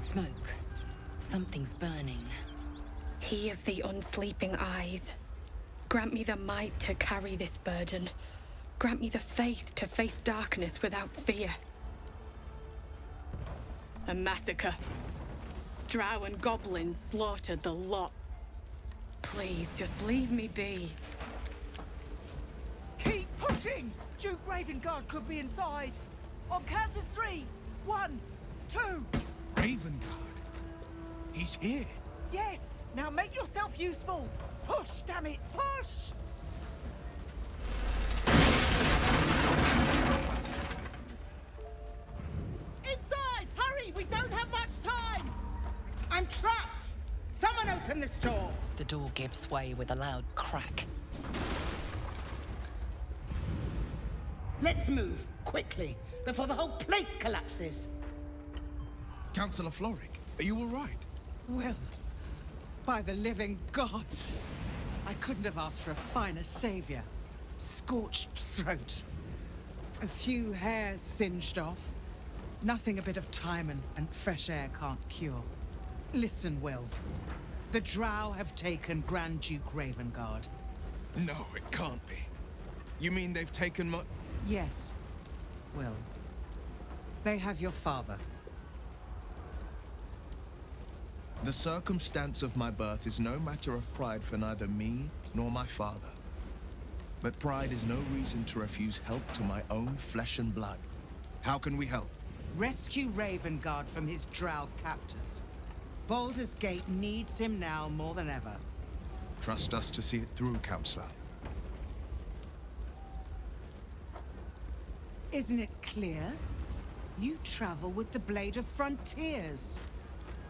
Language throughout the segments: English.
Smoke. Something's burning. He of the unsleeping eyes. Grant me the might to carry this burden. Grant me the faith to face darkness without fear. A massacre. Drow and goblins slaughtered the lot. Please, just leave me be. Keep pushing! Duke Ravengard could be inside. On count of 3. 1, 2. Ravengard? He's here. Yes! Now make yourself useful! Push, damn it! Push! Inside! Hurry! We don't have much time! I'm trapped! Someone open this door! The door gives way with a loud crack. Let's move, quickly, before the whole place collapses. Councillor Floric, are you all right? Well, by the living gods, I couldn't have asked for a finer savior. Scorched throat. A few hairs singed off. Nothing a bit of time and fresh air can't cure. Listen, Will. The Drow have taken Grand Duke Ravengard. No, it can't be. You mean they've taken my... Yes, Will. They have your father. The circumstance of my birth is no matter of pride for neither me nor my father. But pride is no reason to refuse help to my own flesh and blood. How can we help? Rescue Ravengard from his Drow captors. Baldur's Gate needs him now more than ever. Trust us to see it through, Councillor. Isn't it clear? You travel with the Blade of Frontiers.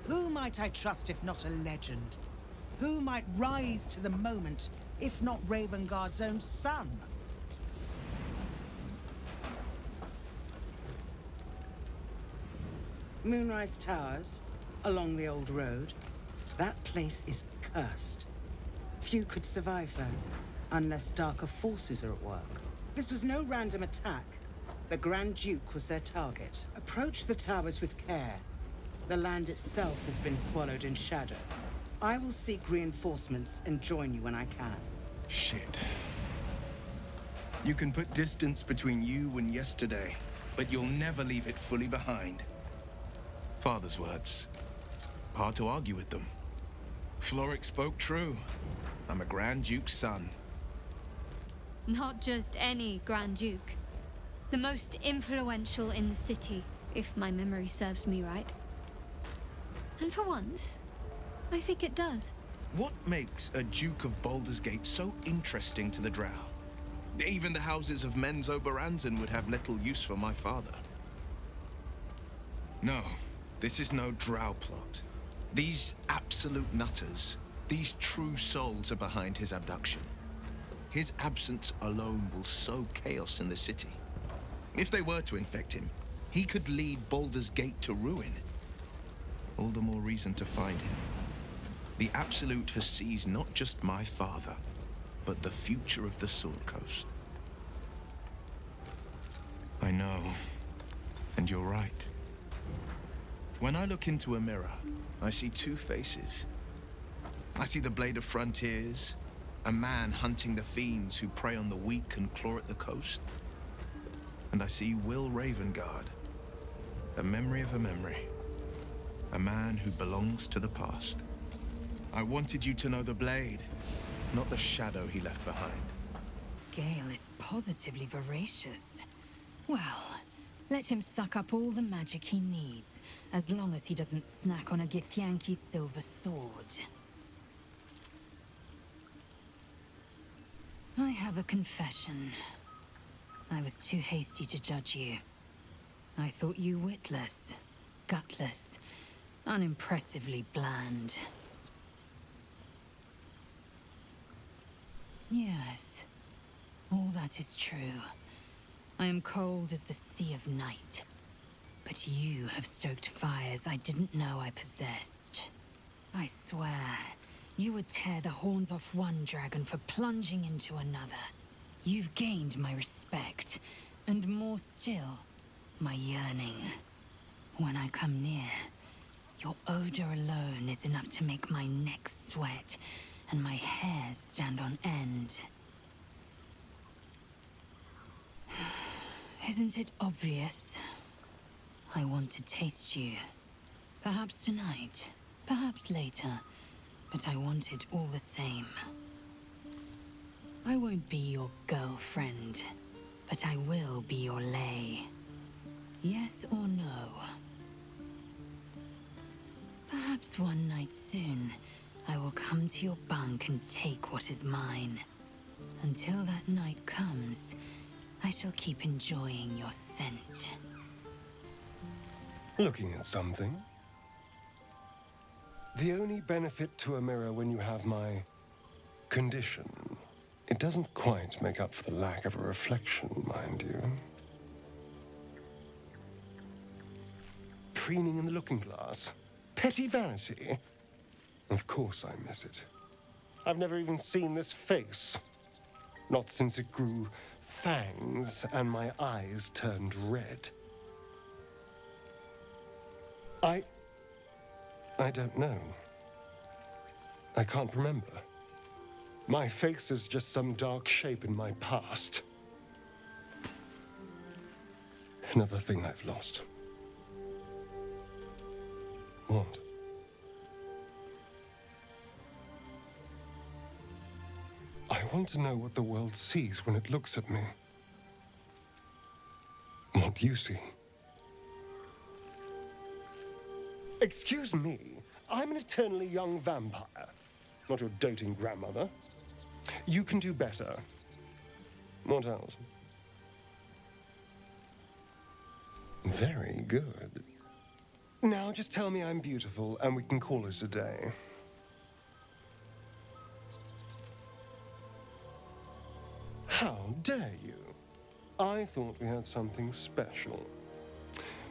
Who might I trust if not a legend? Who might rise to the moment if not Ravengard's own son? Moonrise Towers, along the old road. That place is cursed. Few could survive there, unless darker forces are at work. This was no random attack. The Grand Duke was their target. Approach the towers with care. The land itself has been swallowed in shadow. I will seek reinforcements and join you when I can. Shit. You can put distance between you and yesterday, but you'll never leave it fully behind. Father's words. Hard to argue with them. Floric spoke true. I'm a Grand Duke's son. Not just any Grand Duke. The most influential in the city, if my memory serves me right. And for once, I think it does. What makes a Duke of Baldur's Gate so interesting to the Drow? Even the houses of Men's Oberanzen would have little use for my father. No, this is no Drow plot. These absolute nutters, these true souls are behind his abduction. His absence alone will sow chaos in the city. If they were to infect him, he could lead Baldur's Gate to ruin. All the more reason to find him. The Absolute has seized not just my father, but the future of the Sword Coast. I know, and you're right. When I look into a mirror, I see two faces. I see the Blade of Frontiers, a man hunting the fiends who prey on the weak and claw at the coast. And I see Will Ravengard, a memory of a memory. A man who belongs to the past. I wanted you to know the Blade, not the shadow he left behind. Gale is positively voracious. Well, let him suck up all the magic he needs, as long as he doesn't snack on a Githyanki's silver sword. I have a confession. I was too hasty to judge you. I thought you witless, gutless, unimpressively bland. Yes, all that is true. I am cold as the sea of night. But you have stoked fires I didn't know I possessed. I swear, you would tear the horns off one dragon for plunging into another. You've gained my respect, and more still, my yearning. When I come near, Your odor alone is enough to make my neck sweat and my hairs stand on end. Isn't it obvious? I want to taste you. Perhaps tonight, perhaps later, but I want it all the same. I won't be your girlfriend, but I will be your lay. Yes or no? Perhaps one night soon, I will come to your bunk and take what is mine. Until that night comes, I shall keep enjoying your scent. Looking at something? The only benefit to a mirror when you have my condition, it doesn't quite make up for the lack of a reflection, mind you. Preening in the looking glass. Petty vanity. Of course I miss it. I've never even seen this face. Not since it grew fangs and my eyes turned red. I don't know. I can't remember. My face is just some dark shape in my past. Another thing I've lost. What? I want to know what the world sees when it looks at me. What you see. Excuse me, I'm an eternally young vampire, not your doting grandmother. You can do better. What else? Very good. Now just tell me I'm beautiful and we can call it a day. How dare you? I thought we had something special.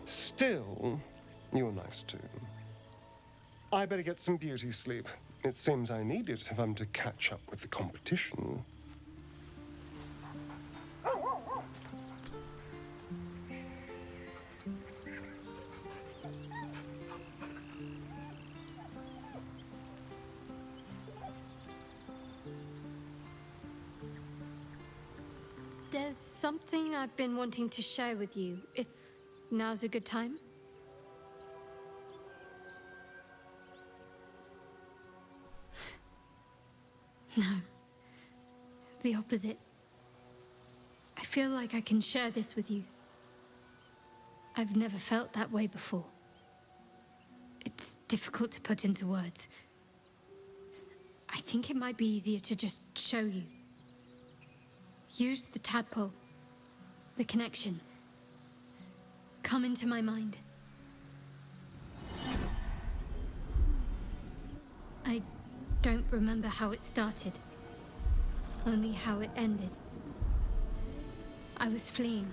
Still, you're nice too. I better get some beauty sleep. It seems I need it if I'm to catch up with the competition. There's something I've been wanting to share with you, if now's a good time. No. The opposite. I feel like I can share this with you. I've never felt that way before. It's difficult to put into words. I think it might be easier to just show you. Use the tadpole. The connection. Come into my mind. I don't remember how it started. Only how it ended. I was fleeing.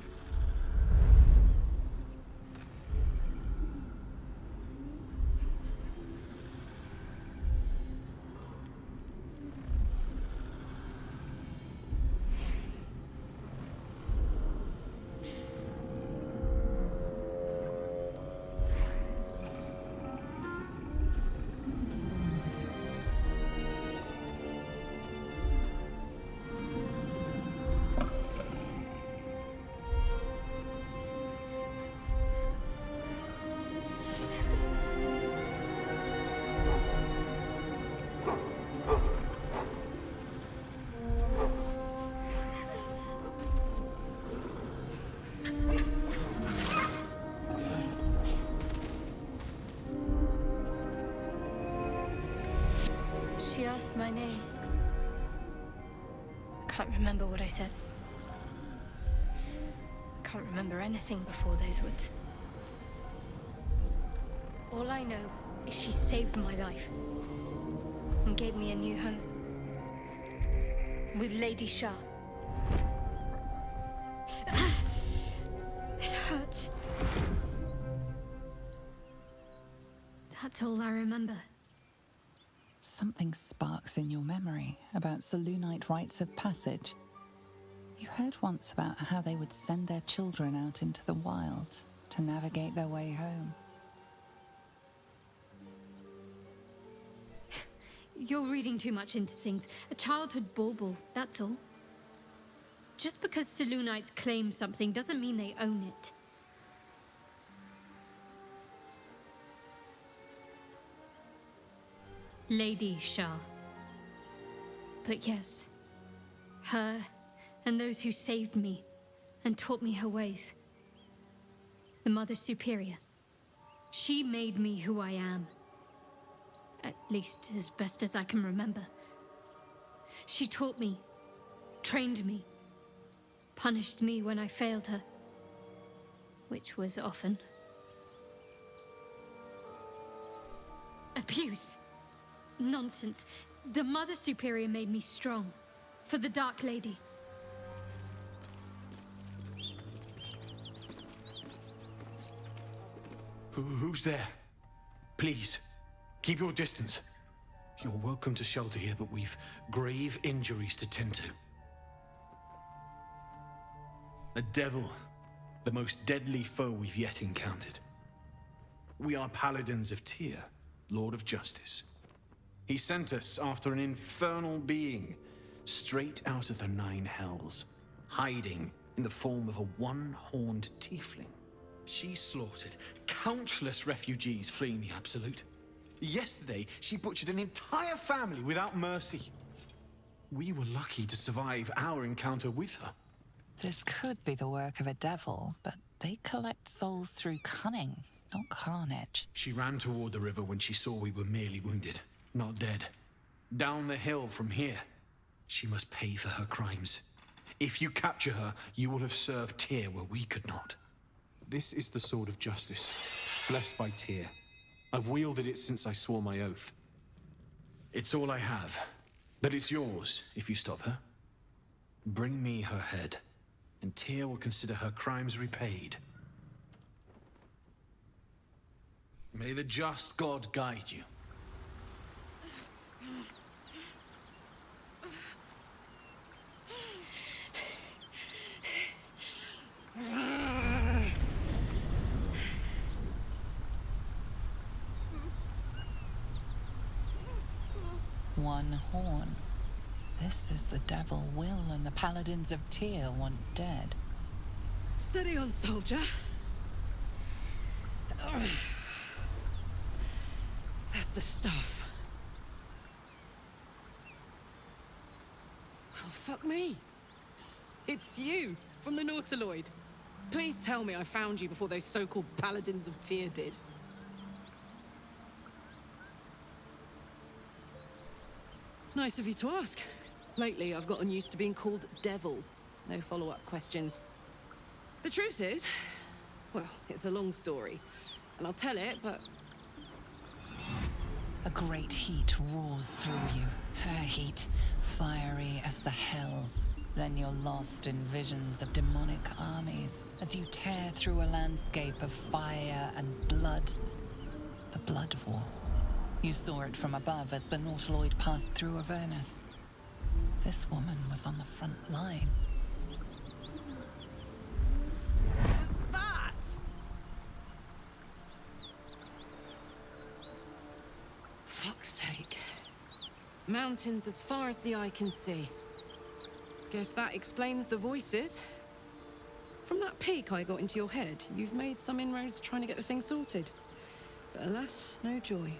She asked my name. I can't remember what I said. I can't remember anything before those words. All I know is she saved my life and gave me a new home with Lady Shah. It hurts. That's all I remember. Something sparks in your memory about Selûnite rites of passage. You heard once about how they would send their children out into the wilds to navigate their way home. You're reading too much into things. A childhood bauble, that's all. Just because Selûnites claim something doesn't mean they own it. Lady Shah. But yes, her and those who saved me and taught me her ways. The Mother Superior. She made me who I am. At least as best as I can remember. She taught me, trained me, punished me when I failed her, which was often. Abuse. Nonsense. The Mother Superior made me strong. For the Dark Lady. Who's there? Please, keep your distance. You're welcome to shelter here, but we've grave injuries to tend to. A devil, the most deadly foe we've yet encountered. We are paladins of Tyr, Lord of Justice. He sent us after an infernal being, straight out of the Nine Hells, hiding in the form of a one-horned tiefling. She slaughtered countless refugees fleeing the Absolute. Yesterday, she butchered an entire family without mercy. We were lucky to survive our encounter with her. This could be the work of a devil, but they collect souls through cunning, not carnage. She ran toward the river when she saw we were merely wounded, not dead. Down the hill from here. She must pay for her crimes. If you capture her, you will have served Tyr where we could not. This is the sword of justice, blessed by Tyr. I've wielded it since I swore my oath. It's all I have, but it's yours if you stop her. Bring me her head, and Tyr will consider her crimes repaid. May the just God guide you. One horn. This is the devil Will and the paladins of Tyr want dead. Steady on, soldier. That's the stuff. Oh, fuck me. It's you, from the Nautiloid. Please tell me I found you before those so-called paladins of Tyr did. Nice of you to ask. Lately, I've gotten used to being called Devil. No follow-up questions. The truth is, well, it's a long story. And I'll tell it, but... A great heat roars through you. Her heat, fiery as the hells. Then you're lost in visions of demonic armies as you tear through a landscape of fire and blood. The Blood War. You saw it from above as the Nautiloid passed through Avernus. This woman was on the front line. What was that? Fuck's sake. Mountains as far as the eye can see. Guess that explains the voices. From that peek I got into your head, you've made some inroads trying to get the thing sorted. But alas, no joy.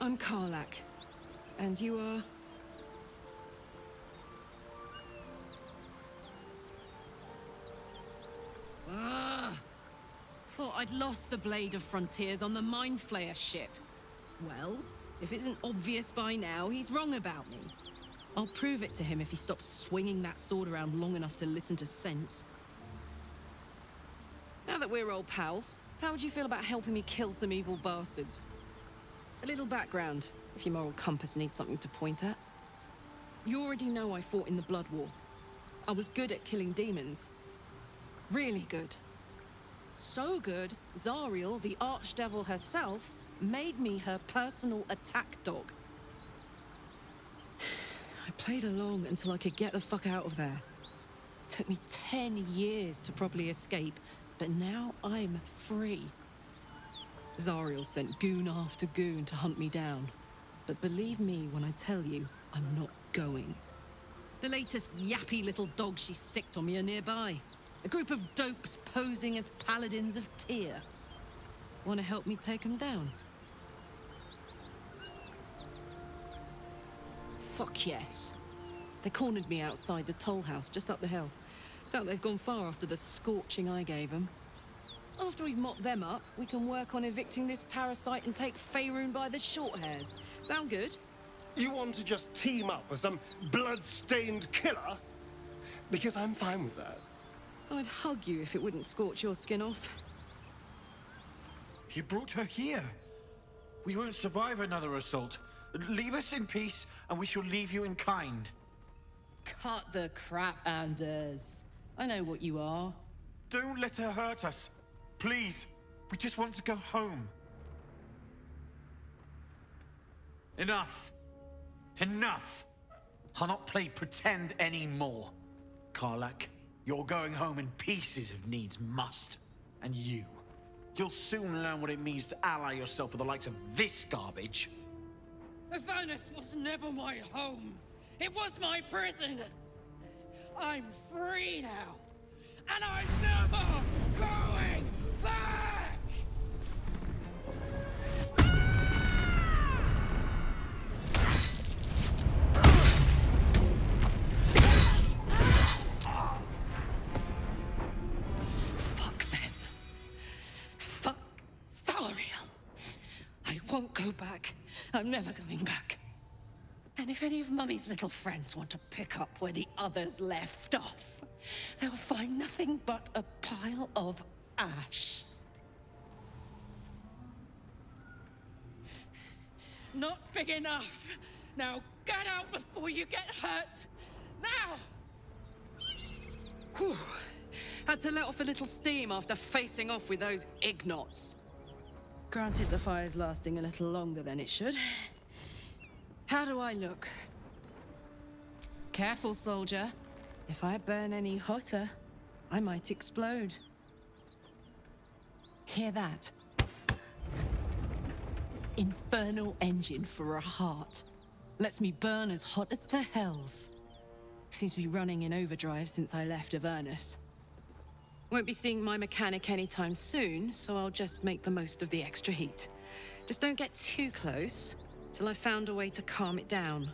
I'm Karlach. And you are... Thought I'd lost the Blade of Frontiers on the Mind Flayer ship. Well, if it isn't obvious by now, he's wrong about me. I'll prove it to him if he stops swinging that sword around long enough to listen to sense. Now that we're old pals, how would you feel about helping me kill some evil bastards? A little background, if your moral compass needs something to point at. You already know I fought in the Blood War. I was good at killing demons. Really good. So good, Zariel, the Archdevil herself, made me her personal attack dog. I played along until I could get the fuck out of there. Took me 10 years to properly escape, but now I'm free. Zariel sent goon after goon to hunt me down. But believe me when I tell you, I'm not going. The latest yappy little dog she sicked on me are nearby. A group of dopes posing as paladins of Tyr. Want to help me take them down? Fuck yes. They cornered me outside the toll house just up the hill. Doubt they've gone far after the scorching I gave them. After we've mopped them up, we can work on evicting this parasite and take Faerun by the short hairs. Sound good? You want to just team up with some blood-stained killer? Because I'm fine with that. I'd hug you if it wouldn't scorch your skin off. You brought her here. We won't survive another assault. Leave us in peace, and we shall leave you in kind. Cut the crap, Anders. I know what you are. Don't let her hurt us. Please, we just want to go home. Enough. Enough. I'll not play pretend anymore. Karlak, you're going home in pieces if needs must. And you'll soon learn what it means to ally yourself with the likes of this garbage. Avernus was never my home. It was my prison. I'm free now. And I'm never going back! Fuck them. Fuck Zariel. I won't go back. I'm never going back. And if any of Mummy's little friends want to pick up where the others left off, they'll find nothing but a pile of ash. Not big enough. Now get out before you get hurt. Now! Whew. Had to let off a little steam after facing off with those ignots. Granted, the fire's lasting a little longer than it should. How do I look? Careful, soldier. If I burn any hotter, I might explode. Hear that? Infernal engine for a heart. Lets me burn as hot as the hells. Seems to be running in overdrive since I left Avernus. Won't be seeing my mechanic anytime soon, so I'll just make the most of the extra heat. Just don't get too close, till I've found a way to calm it down.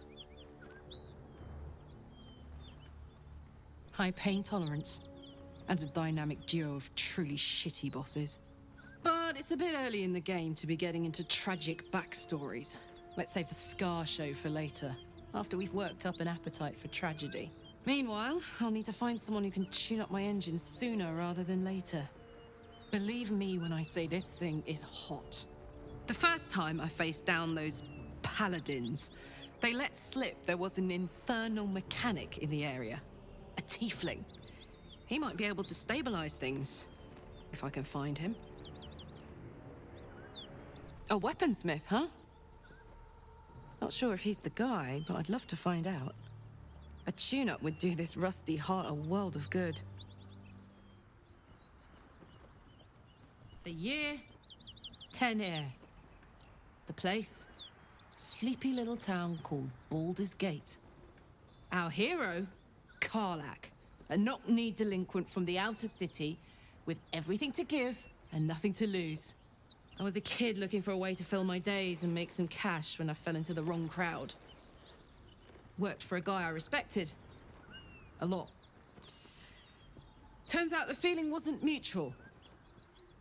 High pain tolerance, and a dynamic duo of truly shitty bosses. But it's a bit early in the game to be getting into tragic backstories. Let's save the Scar show for later, after we've worked up an appetite for tragedy. Meanwhile, I'll need to find someone who can tune up my engine sooner rather than later. Believe me when I say this thing is hot. The first time I faced down those paladins, they let slip there was an infernal mechanic in the area. A tiefling. He might be able to stabilize things, if I can find him. A weaponsmith, huh? Not sure if he's the guy, but I'd love to find out. A tune-up would do this rusty heart a world of good. The year, 10 Air. The place, sleepy little town called Baldur's Gate. Our hero, Karlak, a knock-kneed delinquent from the outer city with everything to give and nothing to lose. I was a kid looking for a way to fill my days and make some cash when I fell into the wrong crowd. Worked for a guy I respected. A lot. Turns out the feeling wasn't mutual.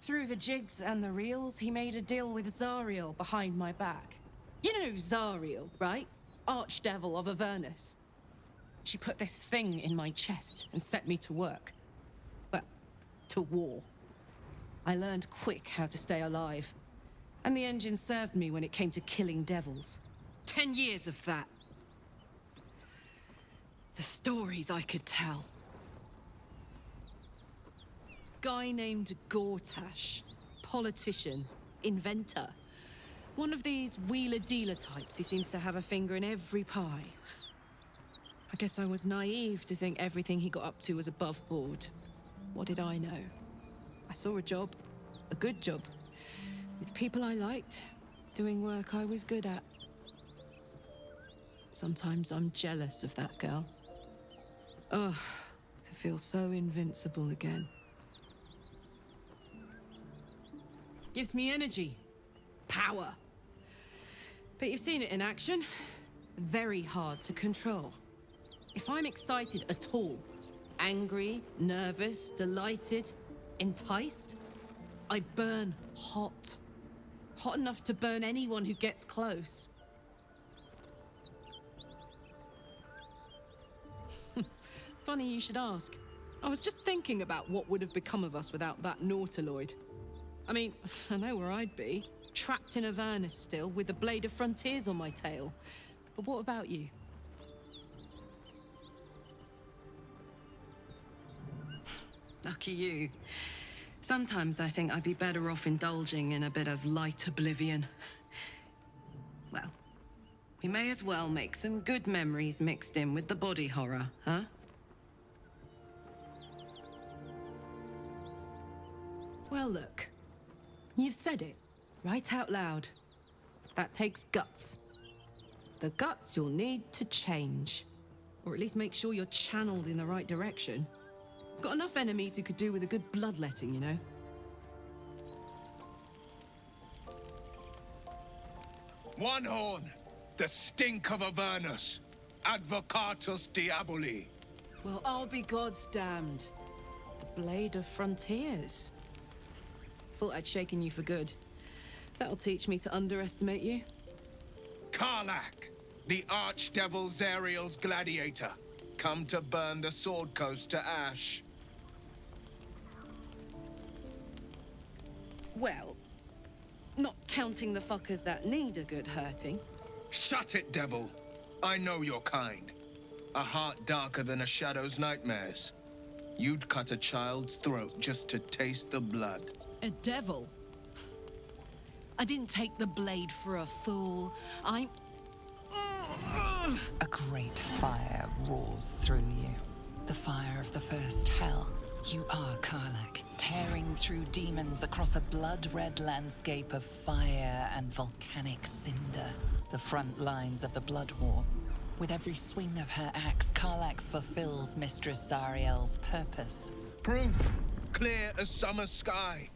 Through the jigs and the reels, he made a deal with Zariel behind my back. You know Zariel, right? Archdevil of Avernus. She put this thing in my chest and set me to work. Well, to war. I learned quick how to stay alive. And the engine served me when it came to killing devils. 10 years of that. The stories I could tell. Guy named Gortash. Politician. Inventor. One of these wheeler-dealer types who seems to have a finger in every pie. I guess I was naive to think everything he got up to was above board. What did I know? I saw a job. A good job. With people I liked. Doing work I was good at. Sometimes I'm jealous of that girl. Ugh, to feel so invincible again. Gives me energy. Power. But you've seen it in action. Very hard to control. If I'm excited at all, angry, nervous, delighted, enticed, I burn hot. Hot enough to burn anyone who gets close. Funny you should ask. I was just thinking about what would have become of us without that nautiloid. I mean, I know where I'd be. Trapped in Avernus still, with the Blade of Frontiers on my tail. But what about you? Lucky you. Sometimes I think I'd be better off indulging in a bit of light oblivion. Well, we may as well make some good memories mixed in with the body horror, huh? Well, look. You've said it, right out loud. That takes guts. The guts you'll need to change. Or at least make sure you're channeled in the right direction. I've got enough enemies who could do with a good bloodletting, you know? One horn! The stink of Avernus! Advocatus Diaboli! Well, I'll be God's damned. The Blade of Frontiers. Thought I'd shaken you for good. That'll teach me to underestimate you. Karlach! The Archdevil Zariel's gladiator! Come to burn the Sword Coast to ash. Well, not counting the fuckers that need a good hurting. Shut it, devil! I know your kind. A heart darker than a shadow's nightmares. You'd cut a child's throat just to taste the blood. A devil? I didn't take the blade for a fool. I'm... A great fire roars through you. The fire of the first hell. You are Karlach, tearing through demons across a blood-red landscape of fire and volcanic cinder. The front lines of the Blood War. With every swing of her axe, Karlach fulfills Mistress Zariel's purpose. Proof! Clear as summer sky.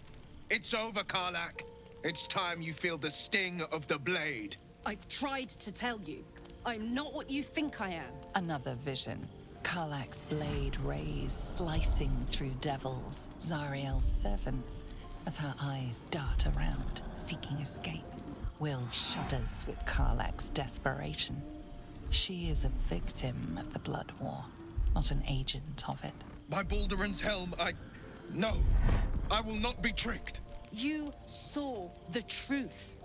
It's over, Karlach. It's time you feel the sting of the blade. I've tried to tell you. I'm not what you think I am. Another vision. Karlach's blade rays slicing through devils, Zariel's servants, as her eyes dart around, seeking escape. Will shudders with Karlach's desperation. She is a victim of the Blood War, not an agent of it. By Balduran's helm, No, I will not be tricked. You saw the truth.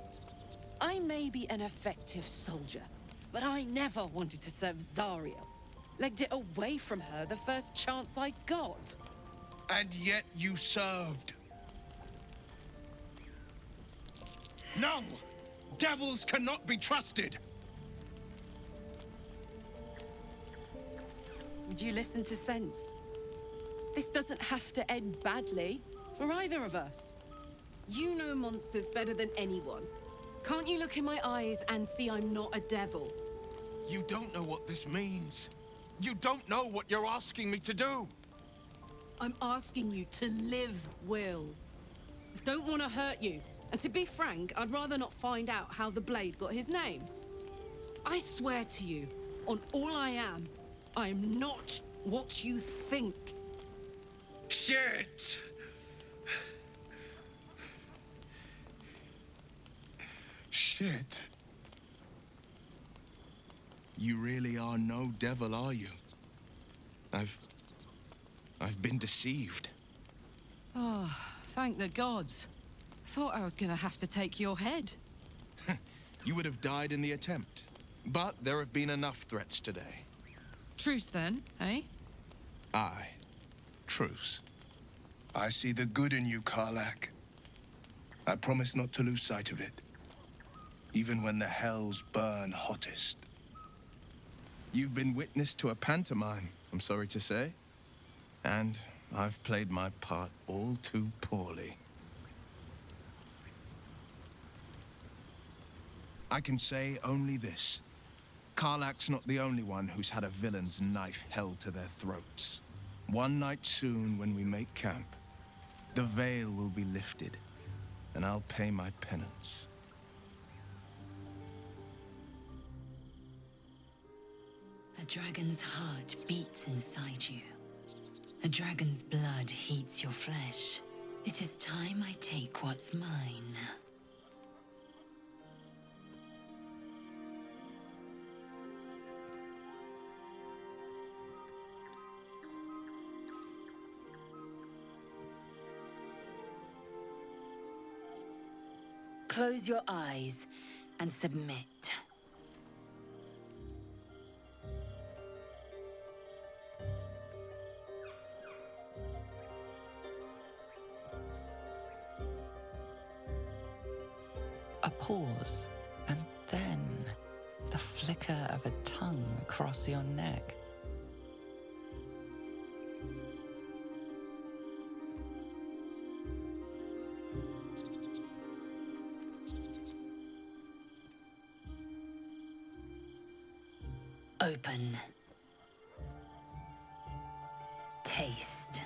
I may be an effective soldier, but I never wanted to serve Zariel. Legged it away from her the first chance I got. And yet you served. No! Devils cannot be trusted! Would you listen to sense? This doesn't have to end badly for either of us. You know monsters better than anyone. Can't you look in my eyes and see I'm not a devil? You don't know what this means. You don't know what you're asking me to do. I'm asking you to live, Will. I don't want to hurt you. And to be frank, I'd rather not find out how the blade got his name. I swear to you, on all I am not what you think. Shit! Shit. You really are no devil, are you? I've been deceived. Oh, thank the gods. Thought I was gonna have to take your head. You would have died in the attempt. But there have been enough threats today. Truce then, eh? Aye. Truce. I see the good in you, Karlach. I promise not to lose sight of it. Even when the hells burn hottest. You've been witness to a pantomime, I'm sorry to say. And I've played my part all too poorly. I can say only this. Karlach's not the only one who's had a villain's knife held to their throats. One night soon, when we make camp, the veil will be lifted, and I'll pay my penance. A dragon's heart beats inside you. A dragon's blood heats your flesh. It is time I take what's mine. Close your eyes and submit. A pause, and then the flicker of a tongue across your neck. Open. Taste.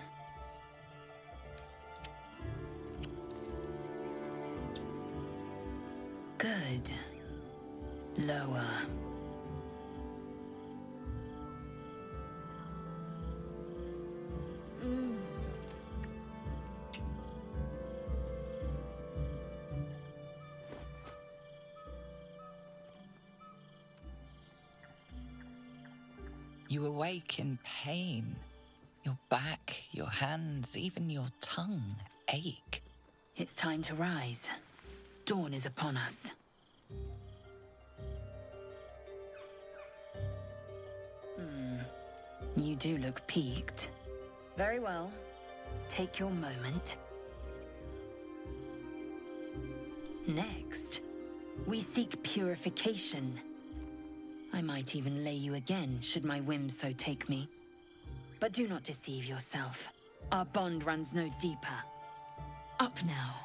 Good. Lower. You awake in pain. Your back, your hands, even your tongue ache. It's time to rise. Dawn is upon us. You do look peaked. Very well. Take your moment. Next, we seek purification. I might even lay you again, should my whims so take me. But do not deceive yourself. Our bond runs no deeper. Up now.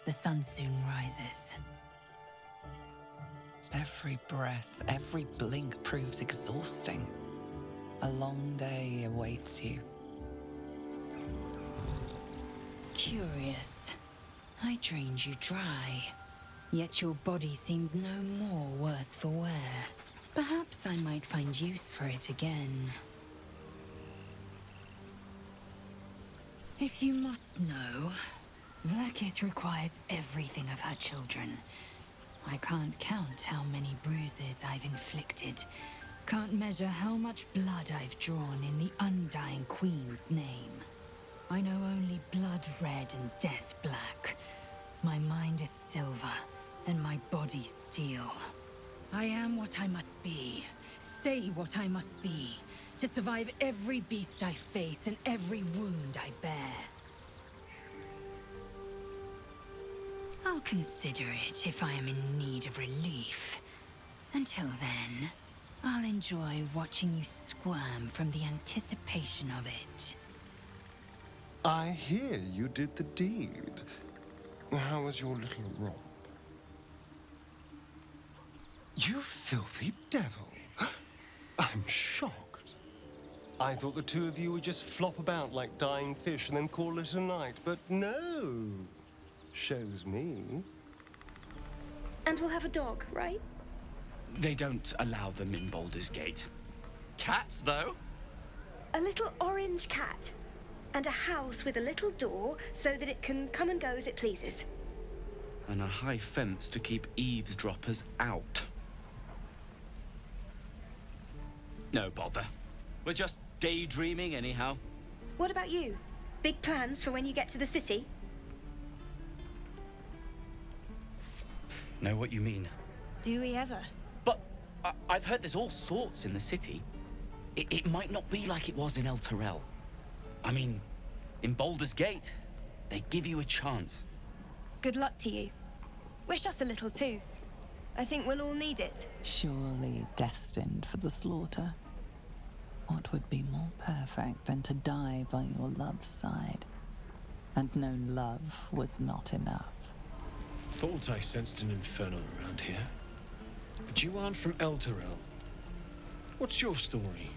The sun soon rises. Every breath, every blink proves exhausting. A long day awaits you. Curious. I drained you dry. Yet your body seems no more worse for wear. Perhaps I might find use for it again. If you must know, Vlaakith requires everything of her children. I can't count how many bruises I've inflicted. Can't measure how much blood I've drawn in the undying Queen's name. I know only blood red and death black. My mind is silver, and my body steel. I am what I must be, say what I must be, to survive every beast I face and every wound I bear. I'll consider it if I am in need of relief. Until then, I'll enjoy watching you squirm from the anticipation of it. I hear you did the deed. How was your little romp? You filthy devil! I'm shocked. I thought the two of you would just flop about like dying fish and then call it a night, but no. Shows me. And we'll have a dog, right? They don't allow them in Baldur's Gate. Cats, though? A little orange cat. And a house with a little door so that it can come and go as it pleases. And a high fence to keep eavesdroppers out. No bother. We're just daydreaming anyhow. What about you? Big plans for when you get to the city? Know what you mean. Do we ever? But I've heard there's all sorts in the city. It might not be like it was in El Terrell. I mean, in Baldur's Gate, they give you a chance. Good luck to you. Wish us a little too. I think we'll all need it. Surely destined for the slaughter. What would be more perfect than to die by your love's side? And known love was not enough. Thought I sensed an infernal around here. But you aren't from El Terrell. What's your story?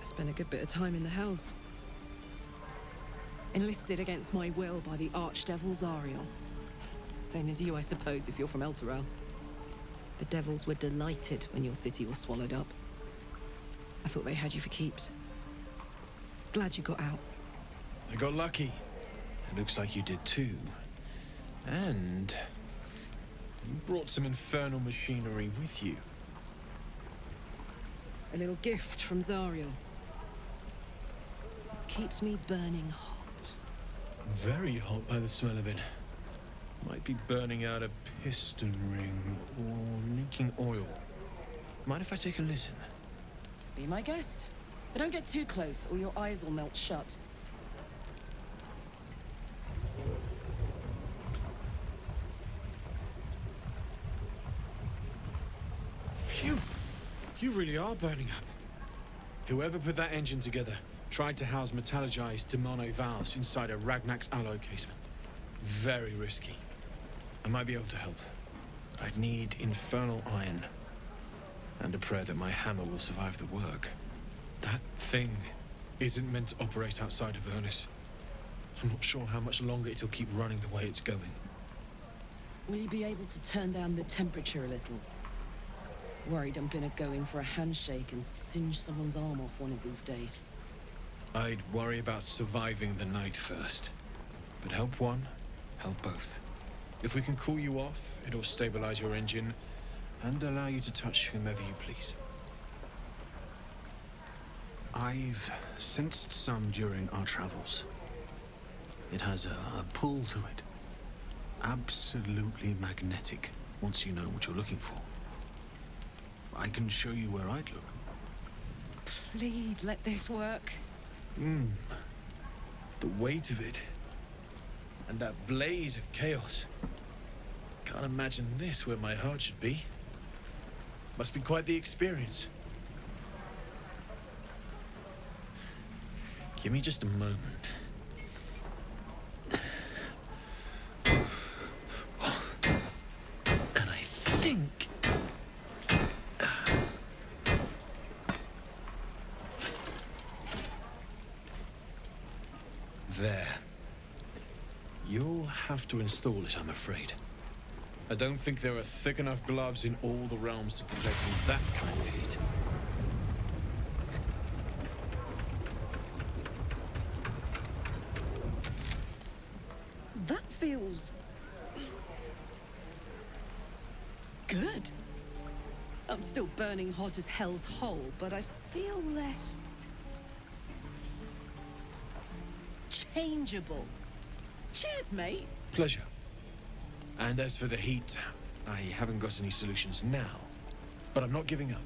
I spent a good bit of time in the Hells. Enlisted against my will by the Archdevil Zariel. Same as you, I suppose, if you're from Elturel. The devils were delighted when your city was swallowed up. I thought they had you for keeps. Glad you got out. I got lucky. It looks like you did too. And you brought some infernal machinery with you. A little gift from Zariel. Keeps me burning hot. Very hot by the smell of it. Might be burning out a piston ring or leaking oil. Mind if I take a listen? Be my guest. But don't get too close or your eyes will melt shut. Phew! You really are burning up. Whoever put that engine together tried to house metallurgized Demono valves inside a Ragnak's alloy casement. Very risky. I might be able to help. I'd need infernal iron. And a prayer that my hammer will survive the work. That thing isn't meant to operate outside of Ernest. I'm not sure how much longer it'll keep running the way it's going. Will you be able to turn down the temperature a little? Worried I'm gonna go in for a handshake and singe someone's arm off one of these days. I'd worry about surviving the night first. But help one, help both. If we can cool you off, it'll stabilize your engine and allow you to touch whomever you please. I've sensed some during our travels. It has a pull to it. Absolutely magnetic, once you know what you're looking for. I can show you where I'd look. Please let this work. The weight of it. And that blaze of chaos. Can't imagine this where my heart should be. Must be quite the experience. Give me just a moment. And I think... There. You'll have to install it, I'm afraid. I don't think there are thick enough gloves in all the realms to protect from that kind of heat. That feels... good. I'm still burning hot as hell's hole, but I feel less... changeable. Cheers, mate. Pleasure. And as for the heat, I haven't got any solutions now, but I'm not giving up.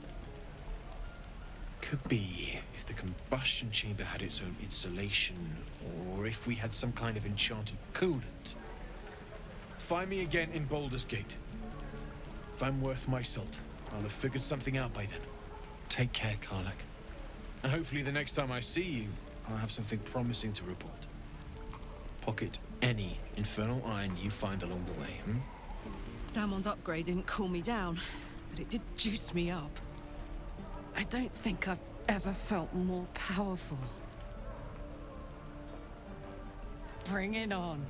Could be if the combustion chamber had its own insulation, or if we had some kind of enchanted coolant. Find me again in Baldur's Gate. If I'm worth my salt, I'll have figured something out by then. Take care, Karlak. And hopefully the next time I see you, I'll have something promising to report. Pocket any infernal iron you find along the way, Damon's upgrade didn't cool me down, but it did juice me up. I don't think I've ever felt more powerful. Bring it on.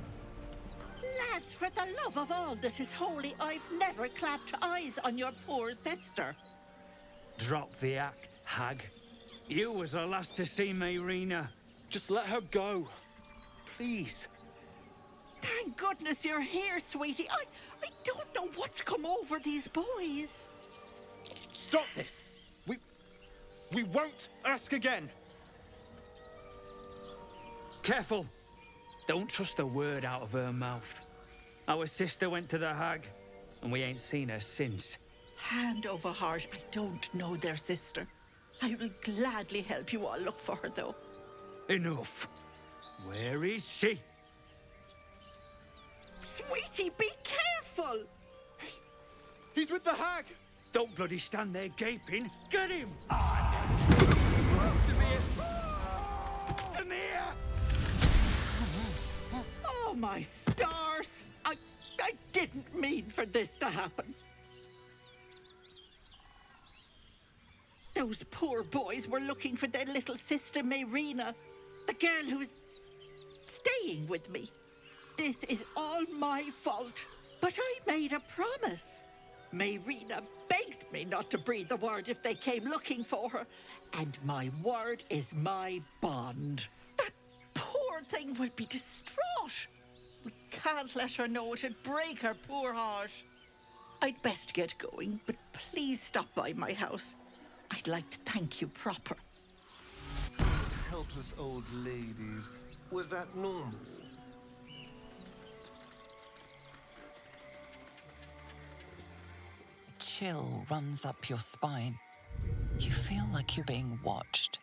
Lads, for the love of all that is holy, I've never clapped eyes on your poor sister. Drop the act, hag. You was the last to see Mayrina. Just let her go. Please. Thank goodness you're here, sweetie. I don't know what's come over these boys. Stop this! We won't ask again. Careful. Don't trust a word out of her mouth. Our sister went to the hag, and we ain't seen her since. Hand over heart, I don't know their sister. I will gladly help you all look for her, though. Enough. Where is she? Sweetie, be careful! He's with the hag! Don't bloody stand there gaping. Get him! Demir! Oh, my stars! I didn't mean for this to happen. The Those poor boys were looking for their little sister, Mayrina, the girl who's staying with me. This is all my fault, but I made a promise. Mayrina begged me not to breathe a word if they came looking for her, and my word is my bond. That poor thing will be distraught. We can't let her know it'd break her poor heart. I'd best get going, but please stop by my house. I'd like to thank you proper. Helpless old ladies. Was that normal? Chill runs up your spine. You feel like you're being watched.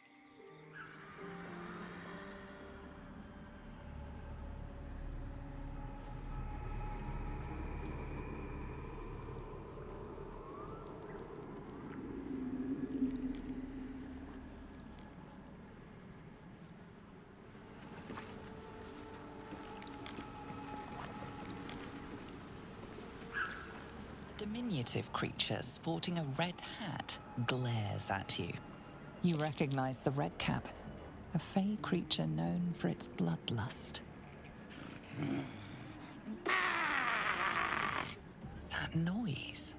A diminutive creature sporting a red hat glares at you. You recognize the red cap, a fey creature known for its bloodlust. That noise.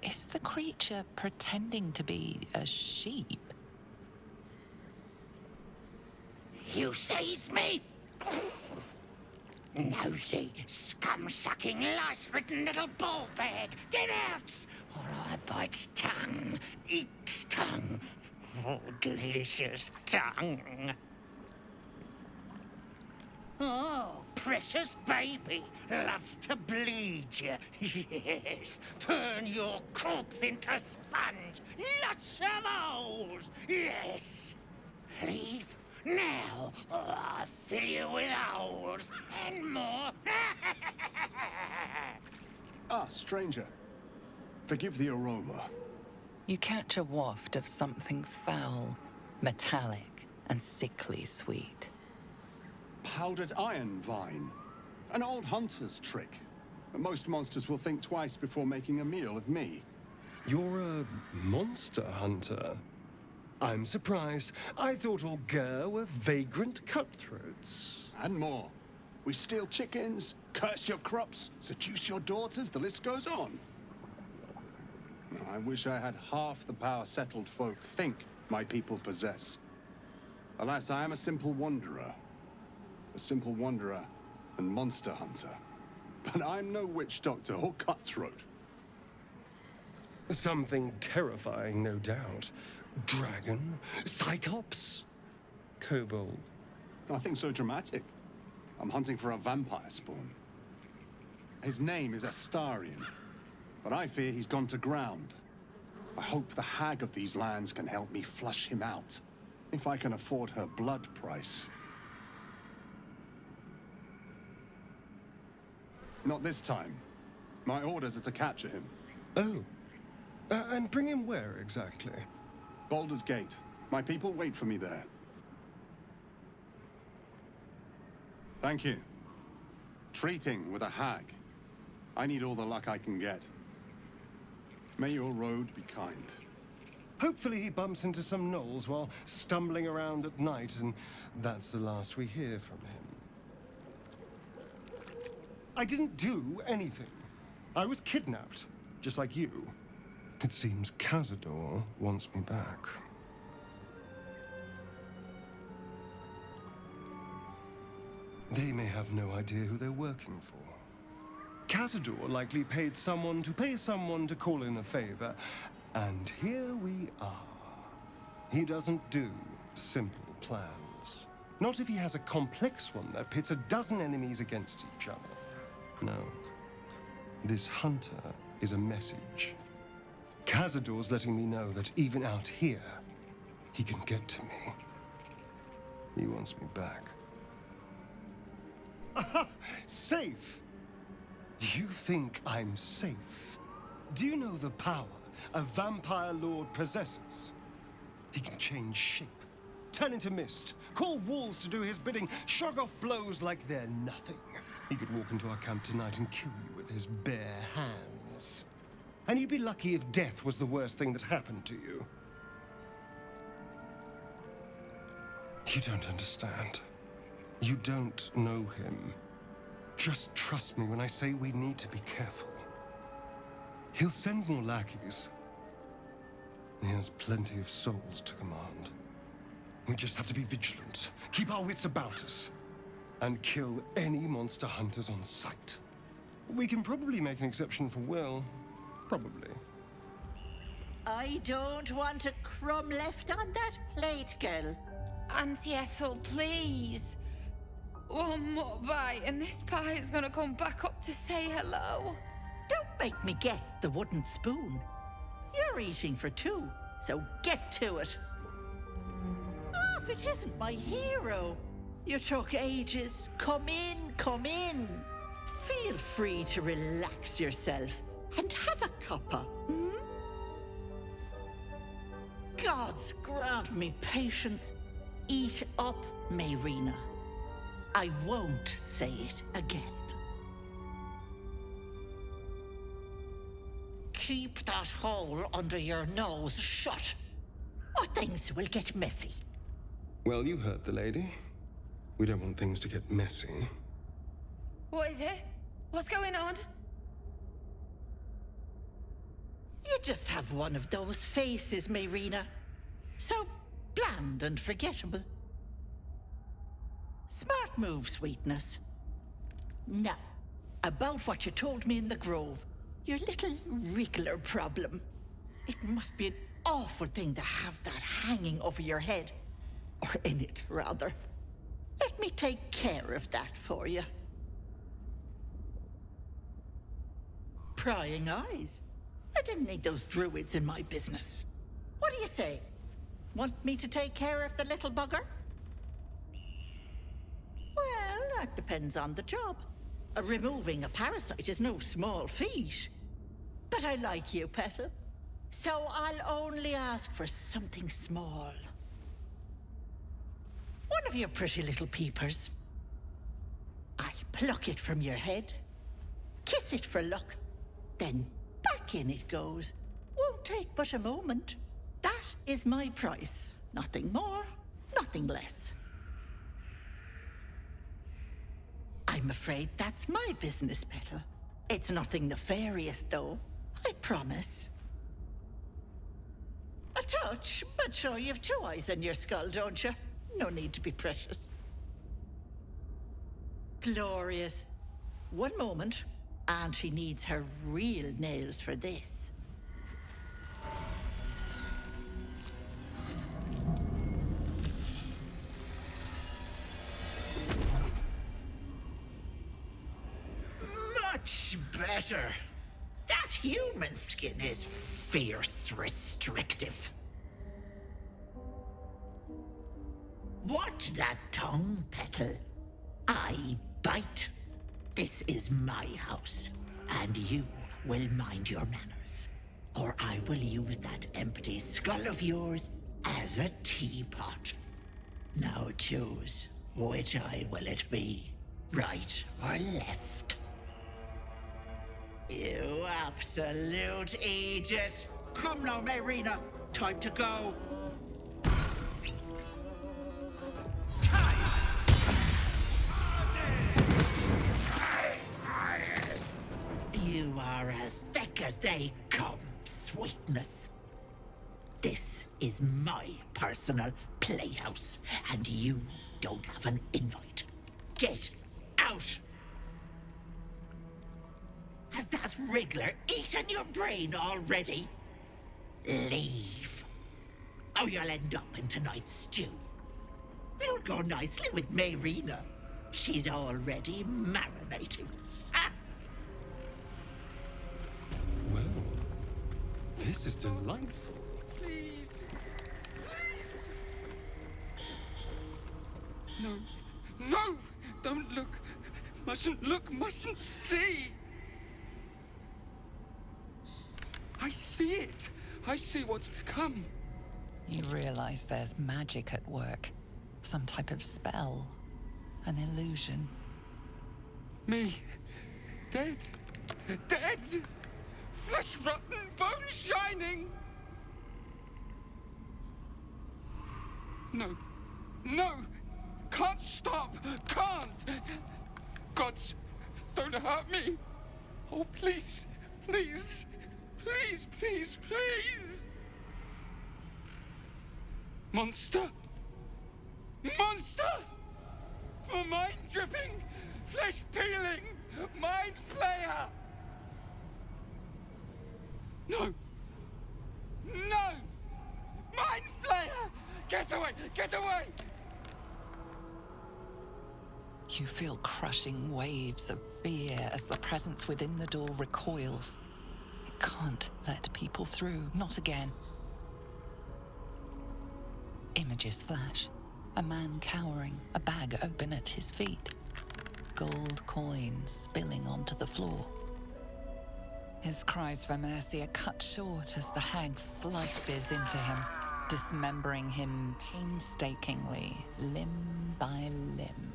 Is the creature pretending to be a sheep? You seize me? Nosy, scum-sucking, lice-ridden little ball-bag! Get out! Or I bite tongue, eat tongue. Oh, delicious tongue. Oh, precious baby loves to bleed you. Yes, turn your corpse into sponge. Lots of holes. Yes. Leave now, or I'll fill you with holes and more. Ah, stranger. Forgive the aroma. You catch a waft of something foul, metallic, and sickly sweet. Powdered iron vine. An old hunter's trick. Most monsters will think twice before making a meal of me. You're a monster hunter. I'm surprised. I thought all Ger were vagrant cutthroats. And more. We steal chickens, curse your crops, seduce your daughters, the list goes on. I wish I had half the power settled folk think my people possess. Alas, I am a simple wanderer. A simple wanderer and monster hunter. But I'm no witch doctor or cutthroat. Something terrifying, no doubt. Dragon? Cyclops? Kobold? Nothing so dramatic. I'm hunting for a vampire spawn. His name is Astarion, but I fear he's gone to ground. I hope the hag of these lands can help me flush him out, if I can afford her blood price. Not this time. My orders are to capture him. Oh. And bring him where exactly? Baldur's Gate. My people wait for me there. Thank you. Treating with a hag. I need all the luck I can get. May your road be kind. Hopefully he bumps into some gnolls while stumbling around at night, and that's the last we hear from him. I didn't do anything. I was kidnapped, just like you. It seems Cazador wants me back. They may have no idea who they're working for. Cazador likely paid someone to call in a favor, and here we are. He doesn't do simple plans. Not if he has a complex one that pits a dozen enemies against each other. No. This hunter is a message. Cazador's letting me know that even out here, he can get to me. He wants me back. Aha! Safe! You think I'm safe? Do you know the power a vampire lord possesses? He can change shape, turn into mist, call walls to do his bidding, shrug off blows like they're nothing. He could walk into our camp tonight and kill you with his bare hands. And you'd be lucky if death was the worst thing that happened to you. You don't understand. You don't know him. Just trust me when I say we need to be careful. He'll send more lackeys. He has plenty of souls to command. We just have to be vigilant, keep our wits about us, and kill any monster hunters on sight. We can probably make an exception for Will. Probably. I don't want a crumb left on that plate, girl. Auntie Ethel, please. One more bite and this pie is gonna come back up to say hello. Don't make me get the wooden spoon. You're eating for two, so get to it. Oh, if it isn't my hero. You took ages. Come in, come in. Feel free to relax yourself and have a cuppa, hmm? Gods grant me patience. Eat up, Mayrina. I won't say it again. Keep that hole under your nose shut, or things will get messy. Well, you heard the lady. We don't want things to get messy. What is it? What's going on? You just have one of those faces, Mayrina. So bland and forgettable. Smart move, sweetness. Now, about what you told me in the Grove. Your little wriggler problem. It must be an awful thing to have that hanging over your head. Or in it, rather. Let me take care of that for you. Prying eyes. I didn't need those druids in my business. What do you say? Want me to take care of the little bugger? Well, that depends on the job. Removing a parasite is no small feat. But I like you, Petal. So I'll only ask for something small. One of your pretty little peepers. I pluck it from your head, kiss it for luck, then back in it goes. Won't take but a moment. That is my price. Nothing more, nothing less. I'm afraid that's my business, Petal. It's nothing nefarious, though. I promise. A touch, but sure you've two eyes in your skull, don't you? No need to be precious. Glorious. One moment. Auntie needs her real nails for this. Much better. That human skin is fierce restrictive. Watch that tongue, Petal. I bite. This is my house, and you will mind your manners, or I will use that empty skull of yours as a teapot. Now choose, which eye will it be, right or left? You absolute idiot! Come now, Mayrina, time to go. You are as thick as they come, sweetness. This is my personal playhouse, and you don't have an invite. Get out! Has that wriggler eaten your brain already? Leave. Or you'll end up in tonight's stew. You'll go nicely with Mayrina. She's already marinating. Well, this is delightful. Please. Please. No. No! Don't look. Mustn't look, mustn't see. I see it. I see what's to come. You realize there's magic at work. Some type of spell. An illusion. Me. Dead. Dead! Flesh rotten, bone shining! No. No! Can't stop! Can't! Gods, don't hurt me! Oh, please, please, please, please, please! Monster! Monster! For mind dripping, flesh peeling, mind flayer! No! No! Mind flayer! Get away! Get away! You feel crushing waves of fear as the presence within the door recoils. It can't let people through, not again. Images flash. A man cowering, a bag open at his feet. Gold coins spilling onto the floor. His cries for mercy are cut short as the hag slices into him, dismembering him painstakingly, limb by limb.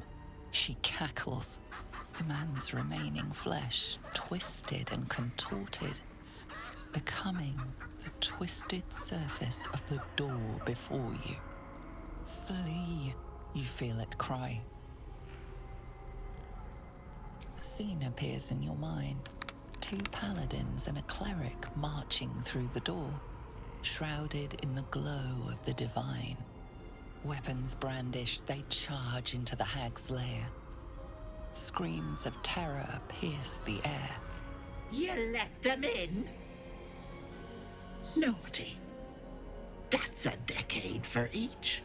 She cackles, the man's remaining flesh twisted and contorted, becoming the twisted surface of the door before you. Flee, you feel it cry. A scene appears in your mind. 2 paladins and a cleric marching through the door, shrouded in the glow of the divine. Weapons brandished, they charge into the hag's lair. Screams of terror pierce the air. You let them in? Naughty. That's a decade for each.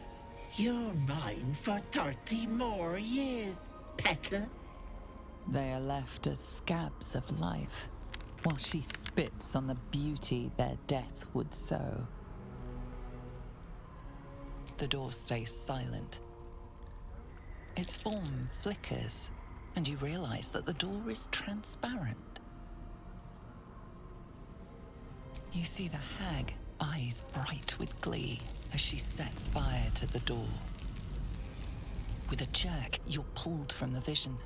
You're mine for 30 more years, Petal. They are left as scabs of life, while she spits on the beauty their death would sow. The door stays silent. Its form flickers, and you realize that the door is transparent. You see the hag, eyes bright with glee, as she sets fire to the door. With a jerk, you're pulled from the vision.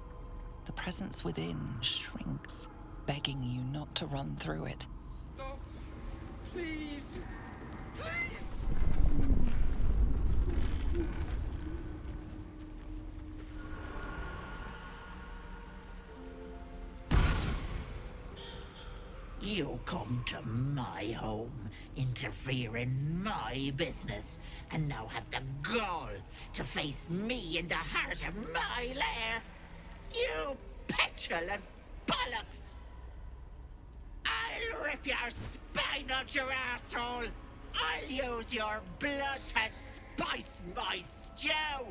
The presence within shrinks, begging you not to run through it. Stop! Please! Please! You come to my home, interfere in my business, and now have the gall to face me in the heart of my lair. You petulant bollocks! I'll rip your spine out your asshole! I'll use your blood to spice my stew!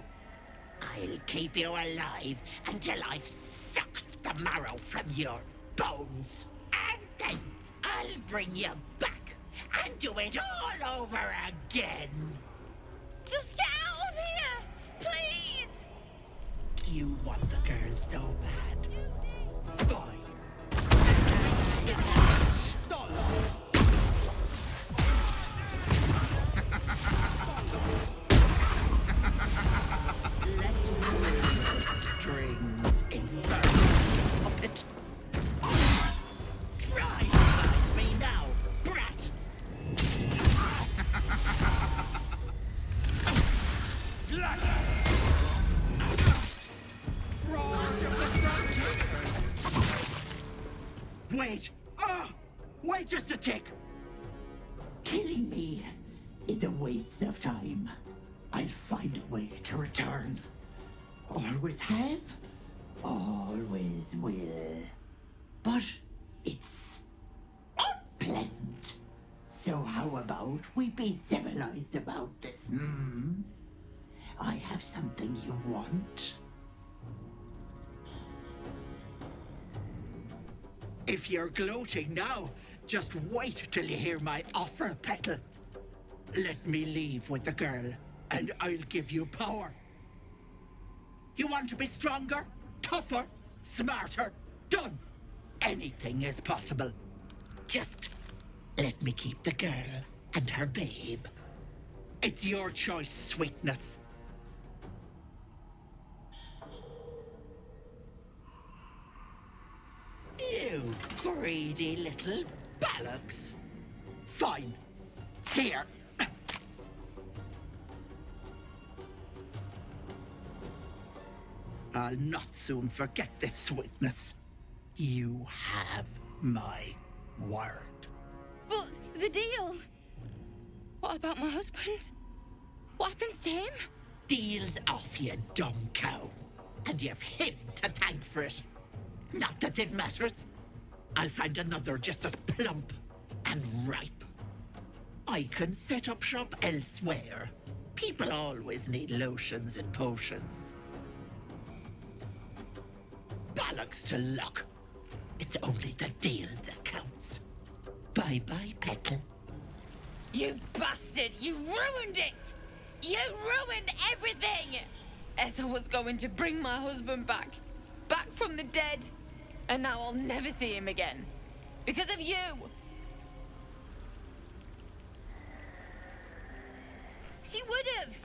I'll keep you alive until I've sucked the marrow from your bones. And then I'll bring you back and do it all over again. Just get out of here! Please! You want the girl so bad. Fine. Let's move strings, infernal puppet. Try to find me now, brat! Wait! Wait just a tick! Killing me is a waste of time. I'll find a way to return. Always have, always will. But it's unpleasant. So how about we be civilized about this, I have something you want. If you're gloating now, just wait till you hear my offer, Petal. Let me leave with the girl, and I'll give you power. You want to be stronger, tougher, smarter? Done. Anything is possible. Just let me keep the girl and her babe. It's your choice, sweetness. You greedy little bollocks. Fine. Here. I'll not soon forget this sweetness. You have my word. But the deal? What about my husband? What happens to him? Deal's off, you dumb cow. And you've him to thank for it. Not that it matters. I'll find another just as plump and ripe. I can set up shop elsewhere. People always need lotions and potions. Bollocks to luck. It's only the deal that counts. Bye-bye, Petal. You bastard! You ruined it! You ruined everything! Ethel was going to bring my husband back. Back from the dead. And now I'll never see him again. Because of you! She would have.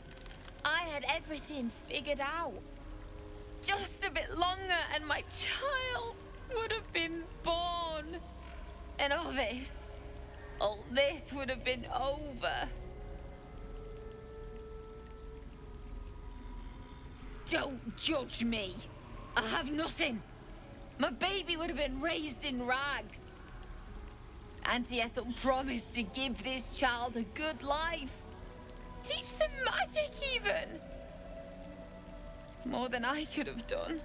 I had everything figured out. Just a bit longer and my child would have been born. And all this would have been over. Don't judge me. I have nothing. My baby would have been raised in rags. Auntie Ethel promised to give this child a good life. Teach them magic, even. More than I could have done.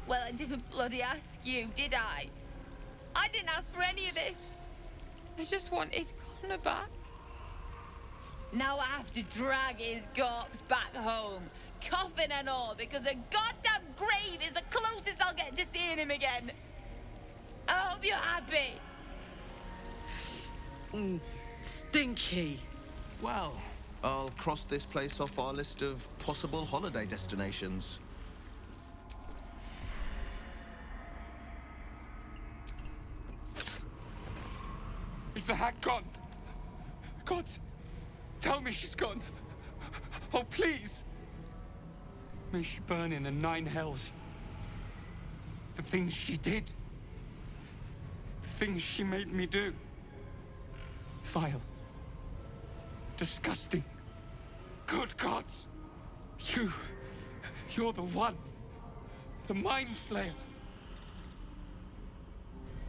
Well, I didn't bloody ask you, did I? I didn't ask for any of this. I just wanted Connor back. Now I have to drag his corpse back home, coffin and all, because a goddamn grave is the closest I'll get to seeing him again. I hope you're happy. Stinky. Well, I'll cross this place off our list of possible holiday destinations. Is the hag gone? God, tell me she's gone. Oh, please. May she burn in the 9 hells. The things she did. The things she made me do. Vile. Disgusting. Good gods. You're the one. The Mind Flayer.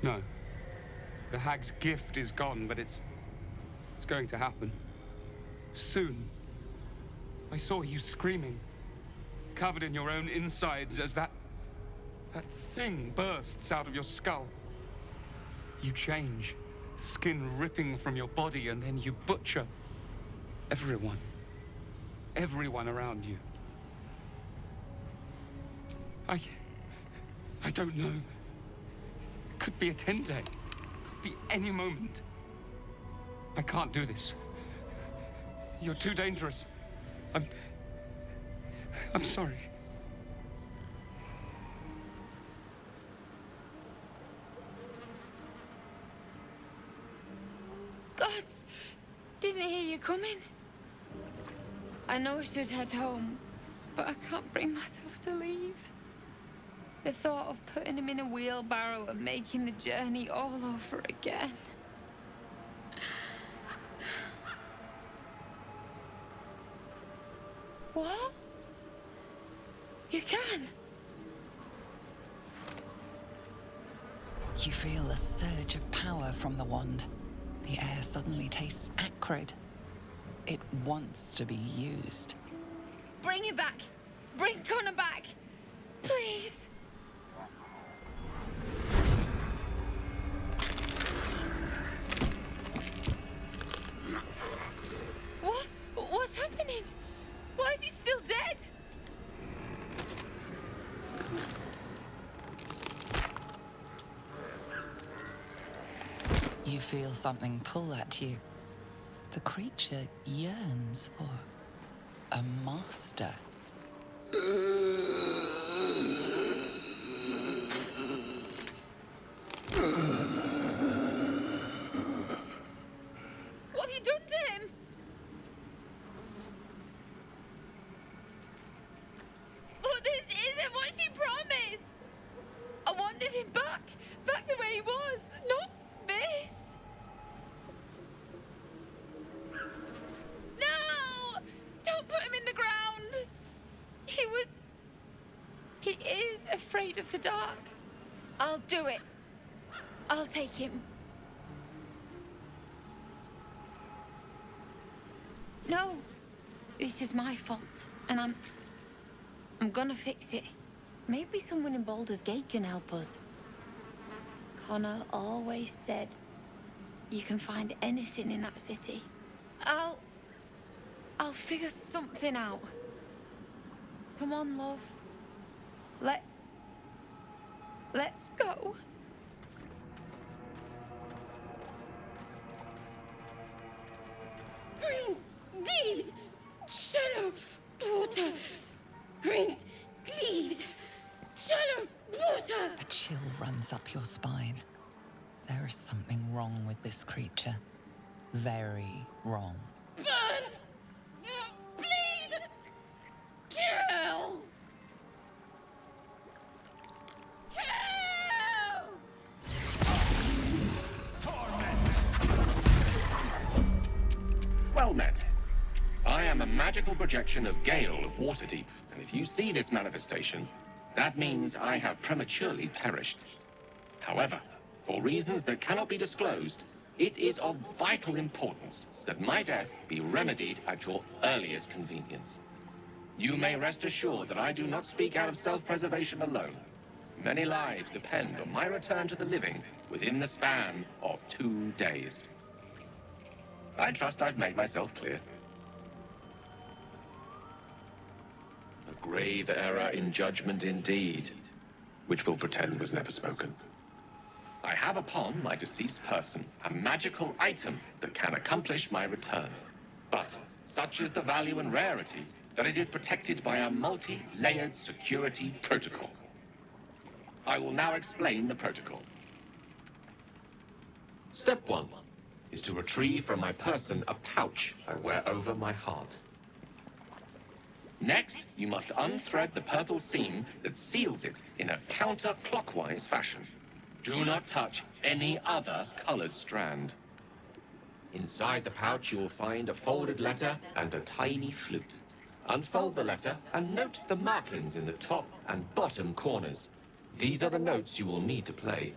No. The hag's gift is gone, but it's going to happen. Soon. I saw you screaming, covered in your own insides as that thing bursts out of your skull. You change, skin ripping from your body, and then you butcher everyone. Everyone around you. I don't know. Could be a 10-day. Could be any moment. I can't do this. You're too dangerous. I'm sorry. Gods, didn't hear you coming. I know I should head home, but I can't bring myself to leave. The thought of putting him in a wheelbarrow and making the journey all over again. What? You can? You feel a surge of power from the wand. The air suddenly tastes acrid. It wants to be used. Bring him back! Bring Connor back! Please! What? What's happening? Why is he still dead? You feel something pull at you. The creature yearns for a master. What have you done to him? But this isn't what she promised. I wanted him back the way he was, not this. No! afraid of the dark. I'll do it. I'll take him. No, this is my fault, and I'm gonna fix it. Maybe someone in Baldur's Gate can help us. Connor always said you can find anything in that city. I'll figure something out. Come on, love. Let's go. Green leaves, shallow water. Green leaves, shallow water. A chill runs up your spine. There is something wrong with this creature. Very wrong. Burn! Bleed! Kill! Kill! Well met. I am a magical projection of Gale of Waterdeep, and if you see this manifestation, that means I have prematurely perished. However, for reasons that cannot be disclosed, it is of vital importance that my death be remedied at your earliest convenience. You may rest assured that I do not speak out of self-preservation alone. Many lives depend on my return to the living within the span of 2 days. I trust I've made myself clear. A grave error in judgment indeed, which we'll pretend was never spoken. I have upon my deceased person a magical item that can accomplish my return. But such is the value and rarity that it is protected by a multi-layered security protocol. I will now explain the protocol. Step 1 is to retrieve from my person a pouch I wear over my heart. Next, you must unthread the purple seam that seals it in a counterclockwise fashion. Do not touch any other colored strand. Inside the pouch, you will find a folded letter and a tiny flute. Unfold the letter and note the markings in the top and bottom corners. These are the notes you will need to play.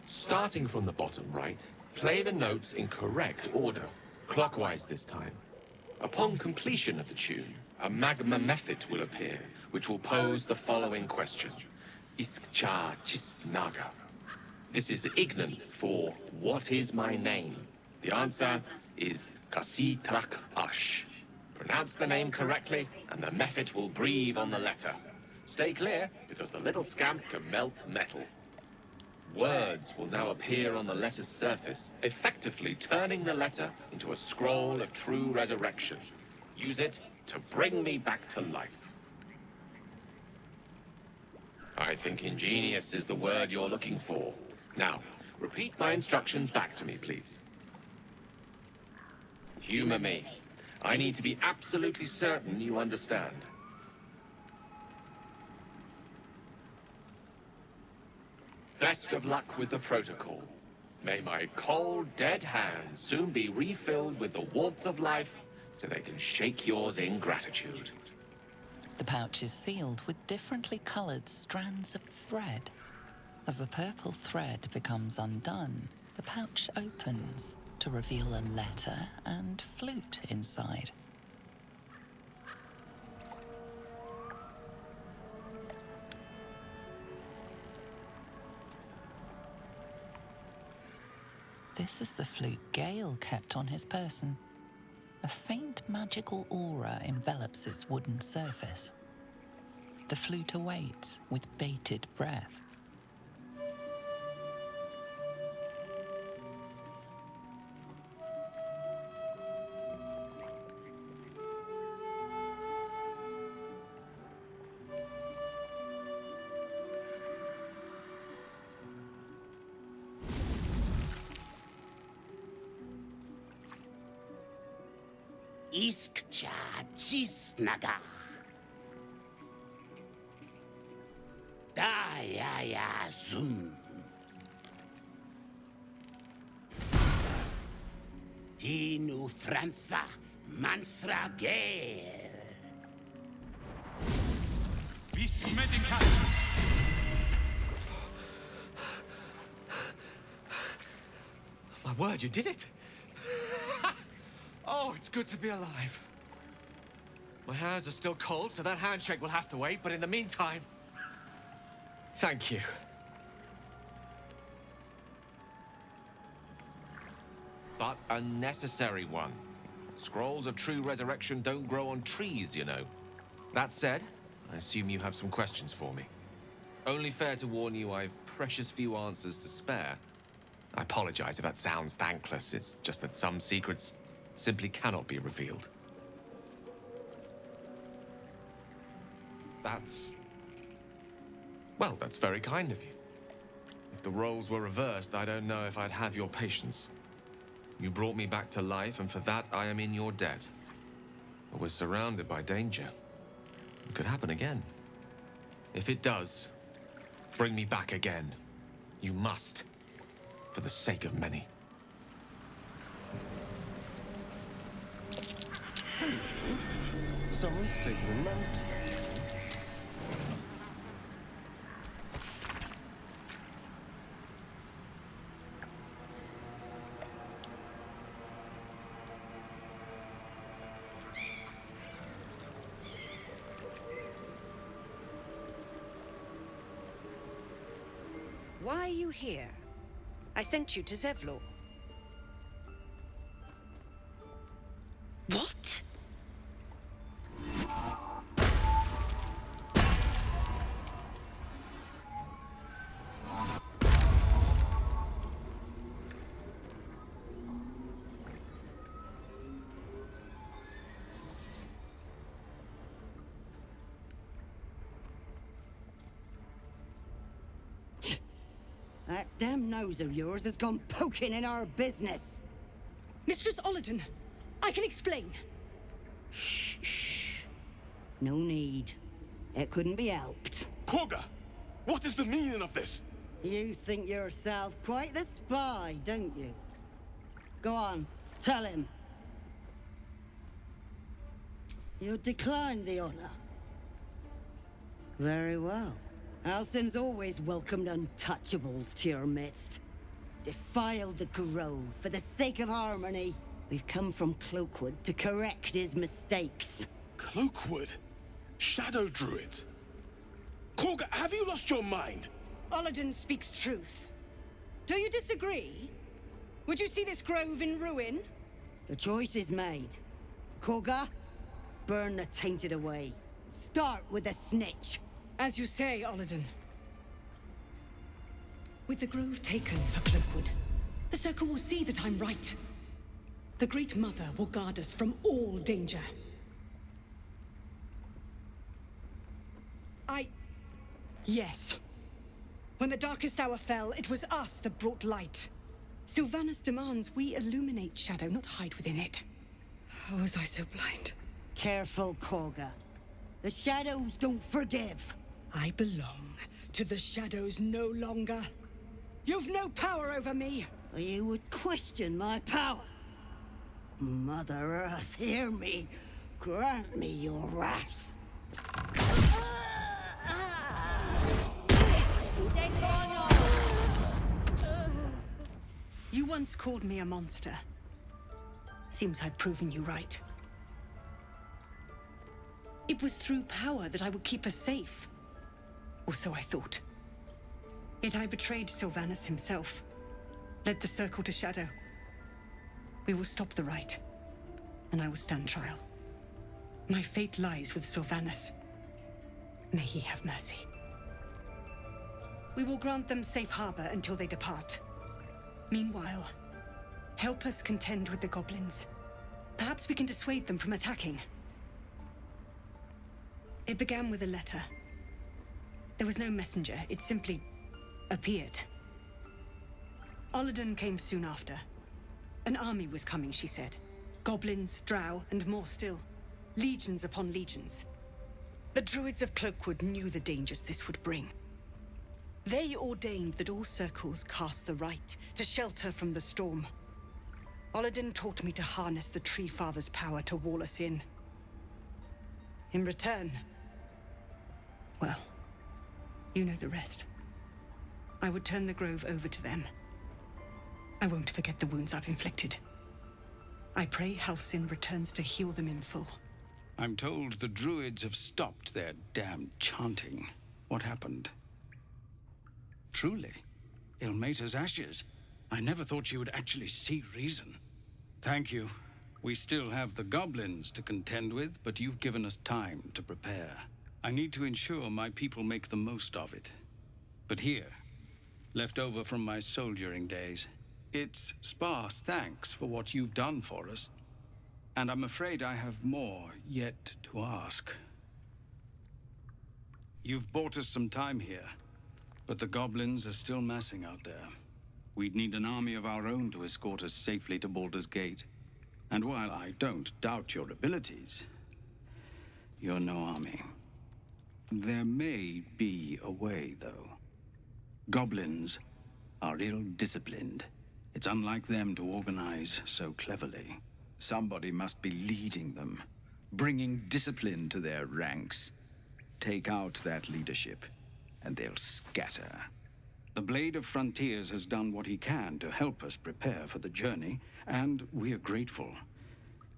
Starting from the bottom right, play the notes in correct order, clockwise this time. Upon completion of the tune, a magma mephit will appear, which will pose the following question. Iskcha Chisnaga. This is Ignan for what is my name? The answer is Kasitrak Ash. Pronounce the name correctly, and the mephit will breathe on the letter. Stay clear, because the little scamp can melt metal. Words will now appear on the letter's surface, effectively turning the letter into a scroll of true resurrection. Use it to bring me back to life. I think ingenious is the word you're looking for. Now, repeat my instructions back to me, please. Humor me. I need to be absolutely certain you understand. Best of luck with the protocol. May my cold, dead hands soon be refilled with the warmth of life so they can shake yours in gratitude. The pouch is sealed with differently colored strands of thread. As the purple thread becomes undone, the pouch opens to reveal a letter and flute inside. This is the flute Gale kept on his person. A faint magical aura envelops its wooden surface. The flute awaits with bated breath. Iskcha Chisnaga. Daya Zoom. Tinu Thrantha Manthra Gale. Cosmetic. My word, you did it! Oh, it's good to be alive. My hands are still cold, so that handshake will have to wait, but in the meantime, thank you. But a necessary one. Scrolls of true resurrection don't grow on trees, you know. That said, I assume you have some questions for me. Only fair to warn you I've precious few answers to spare. I apologize if that sounds thankless. It's just that some secrets simply cannot be revealed. Well, that's very kind of you. If the roles were reversed, I don't know if I'd have your patience. You brought me back to life, and for that, I am in your debt. But we're surrounded by danger. It could happen again. If it does, bring me back again. You must, for the sake of many. Someone's taking a note. Why are you here? I sent you to Zevlor. What? That damn nose of yours has gone poking in our business. Mistress Olladin, I can explain. Shh. No need. It couldn't be helped. Quagga, what is the meaning of this? You think yourself quite the spy, don't you? Go on, tell him. You declined the honor. Very well. Alsyn's always welcomed untouchables to your midst. Defiled the grove for the sake of harmony. We've come from Cloakwood to correct his mistakes. Cloakwood? Shadow druids? Quagga, have you lost your mind? Olladin speaks truth. Do you disagree? Would you see this grove in ruin? The choice is made. Quagga, burn the tainted away. Start with the snitch. As you say, Olladin. With the grove taken for Cloakwood, the Circle will see that I'm right. The Great Mother will guard us from all danger. Yes. When the darkest hour fell, it was us that brought light. Sylvanas demands we illuminate Shadow, not hide within it. How was I so blind? Careful, Quagga. The Shadows don't forgive. I belong to the Shadows no longer. You've no power over me. You would question my power. Mother Earth, hear me. Grant me your wrath. You once called me a monster. Seems I've proven you right. It was through power that I would keep us safe. Or so I thought. Yet I betrayed Sylvanas himself. Led the Circle to Shadow. We will stop the Rite. And I will stand trial. My fate lies with Sylvanas. May he have mercy. We will grant them safe harbor until they depart. Meanwhile, help us contend with the goblins. Perhaps we can dissuade them from attacking. It began with a letter. There was no messenger, it simply appeared. Olladin came soon after. An army was coming, she said. Goblins, drow, and more still. Legions upon legions. The druids of Cloakwood knew the dangers this would bring. They ordained that all circles cast the Rite to shelter from the storm. Olladin taught me to harness the Tree Father's power to wall us in. In return, well, you know the rest. I would turn the grove over to them. I won't forget the wounds I've inflicted. I pray Halcyon returns to heal them in full. I'm told the druids have stopped their damned chanting. What happened? Truly, Ilmater's ashes. I never thought she would actually see reason. Thank you. We still have the goblins to contend with, but you've given us time to prepare. I need to ensure my people make the most of it. But here, left over from my soldiering days, it's sparse thanks for what you've done for us. And I'm afraid I have more yet to ask. You've bought us some time here, but the goblins are still massing out there. We'd need an army of our own to escort us safely to Baldur's Gate. And while I don't doubt your abilities, you're no army. There may be a way, though. Goblins are ill-disciplined. It's unlike them to organize so cleverly. Somebody must be leading them, bringing discipline to their ranks. Take out that leadership, and they'll scatter. The Blade of Frontiers has done what he can to help us prepare for the journey, and we're grateful.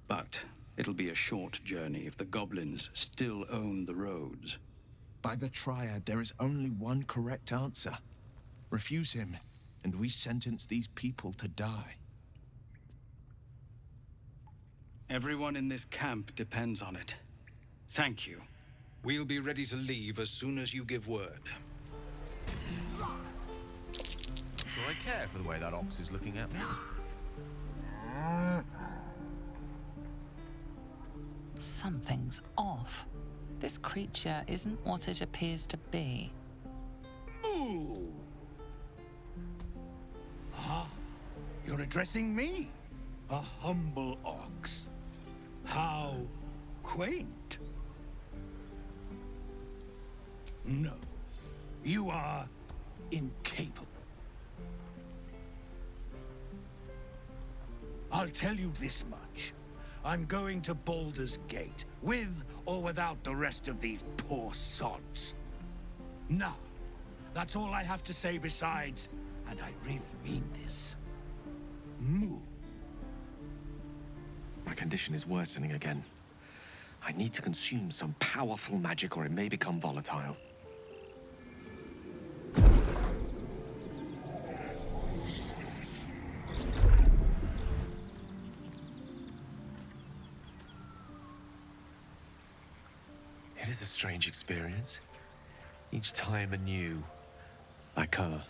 But it'll be a short journey if the goblins still own the roads. By the Triad, there is only one correct answer. Refuse him, and we sentence these people to die. Everyone in this camp depends on it. Thank you. We'll be ready to leave as soon as you give word. Sure I care for the way that ox is looking at me. Something's off. This creature isn't what it appears to be. Moo! Ah, you're addressing me? A humble ox. How quaint. No, you are incapable. I'll tell you this much. I'm going to Baldur's Gate, with or without the rest of these poor sods. Now, that's all I have to say besides, and I really mean this. Move. My condition is worsening again. I need to consume some powerful magic or it may become volatile. It is a strange experience. Each time anew. Like a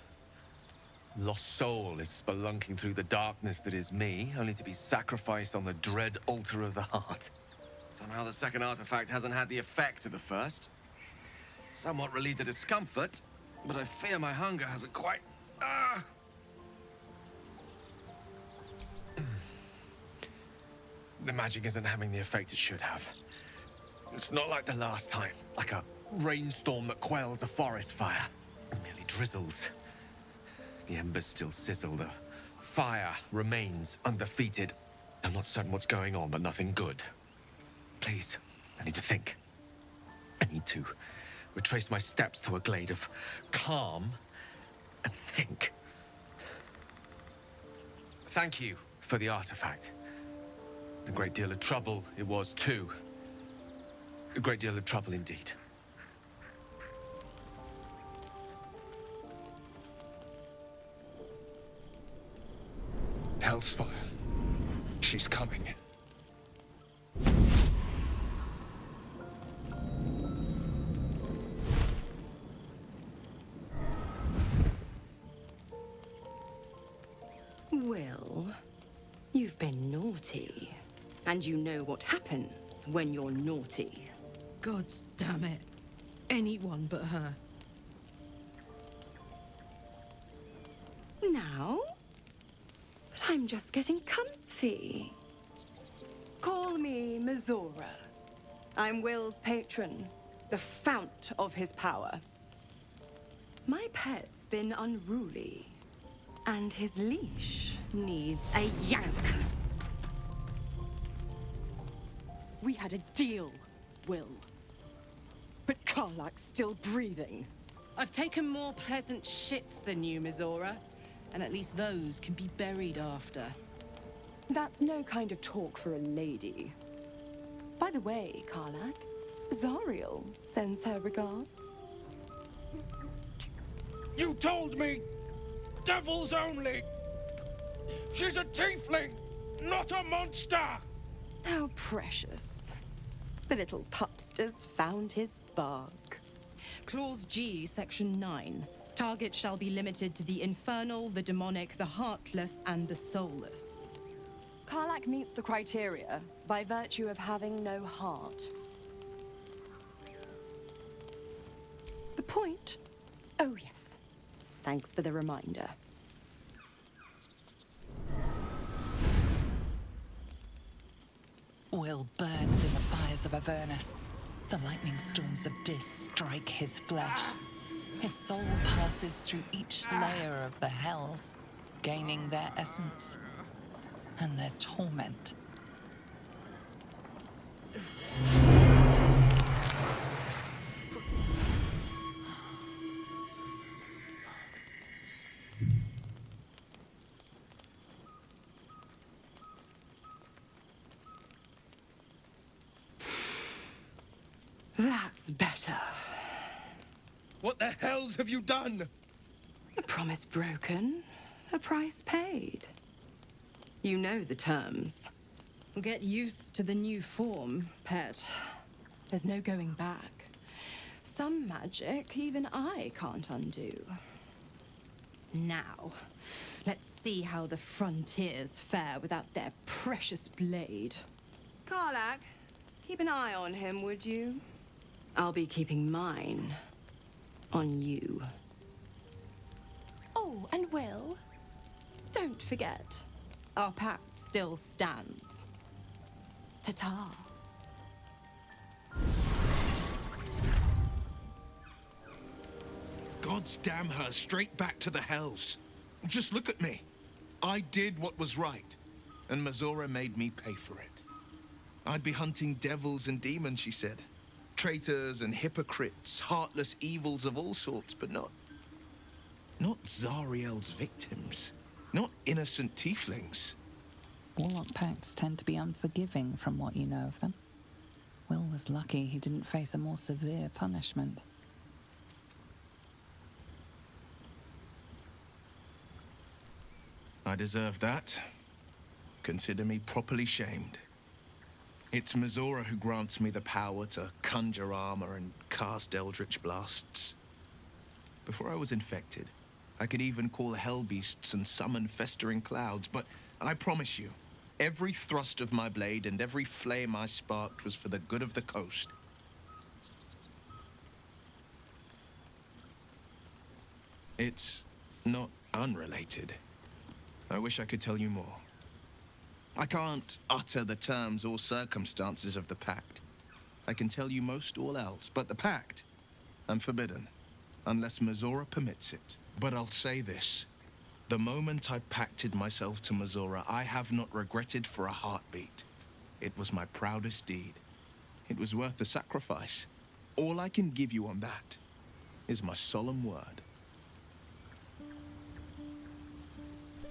lost soul is spelunking through the darkness that is me, only to be sacrificed on the dread altar of the heart. Somehow the second artifact hasn't had the effect of the first. It's somewhat relieved the discomfort, but I fear my hunger hasn't quite... The magic isn't having the effect it should have. It's not like the last time, like a rainstorm that quells a forest fire. It merely drizzles. The embers still sizzle, the fire remains undefeated. I'm not certain what's going on, but nothing good. Please, I need to think. I need to retrace my steps to a glade of calm and think. Thank you for the artifact. A great deal of trouble it was too. A great deal of trouble indeed. Hellsfire. She's coming. Well, you've been naughty. And you know what happens when you're naughty. Gods damn it. Anyone but her. Now? But I'm just getting comfy. Call me Mizora. I'm Will's patron, the fount of his power. My pet's been unruly, and his leash needs a yank. We had a deal, Will. But Karlak's still breathing. I've taken more pleasant shits than you, Mizora. and at least those can be buried after. That's no kind of talk for a lady. By the way, Karlak, Zariel sends her regards. You told me! Devils only! She's a tiefling, not a monster! How precious. The little pupster's found his bark. Clause G, Section 9. Target shall be limited to the infernal, the demonic, the heartless, and the soulless. Karlak meets the criteria by virtue of having no heart. The point? Oh, yes. Thanks for the reminder. Will burns in the fires of Avernus. The lightning storms of Dis strike his flesh. His soul passes through each layer of the hells, gaining their essence and their torment. That's better. What the hells have you done? A promise broken, a price paid. You know the terms. Get used to the new form, pet. There's no going back. Some magic even I can't undo. Now, let's see how the frontiers fare without their precious blade. Karlak, keep an eye on him, would you? I'll be keeping mine on you. Oh, and Will, don't forget, our pact still stands. Ta-ta. Gods damn her, straight back to the hells. Just look at me. I did what was right, and Mazora made me pay for it. I'd be hunting devils and demons, she said. Traitors and hypocrites, heartless evils of all sorts, but not Zariel's victims. Not innocent tieflings. Warlock pacts tend to be unforgiving from what you know of them. Will was lucky he didn't face a more severe punishment. I deserve that. Consider me properly shamed. It's Mazora who grants me the power to conjure armor and cast eldritch blasts. Before I was infected, I could even call hell beasts and summon festering clouds, but I promise you, every thrust of my blade and every flame I sparked was for the good of the coast. It's not unrelated. I wish I could tell you more. I can't utter the terms or circumstances of the pact. I can tell you most all else, but the pact, I'm forbidden, unless Mazora permits it. But I'll say this. The moment I pacted myself to Mazora, I have not regretted for a heartbeat. It was my proudest deed. It was worth the sacrifice. All I can give you on that is my solemn word.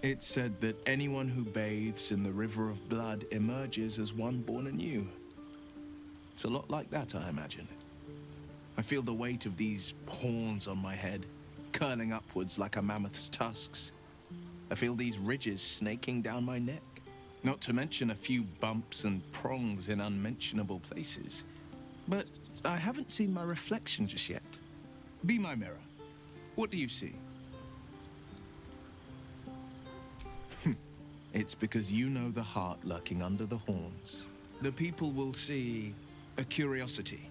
It's said that anyone who bathes in the river of blood emerges as one born anew. It's a lot like that, I imagine. I feel the weight of these horns on my head, curling upwards like a mammoth's tusks. I feel these ridges snaking down my neck, not to mention a few bumps and prongs in unmentionable places. But I haven't seen my reflection just yet. Be my mirror. What do you see? It's because you know the heart lurking under the horns. The people will see a curiosity,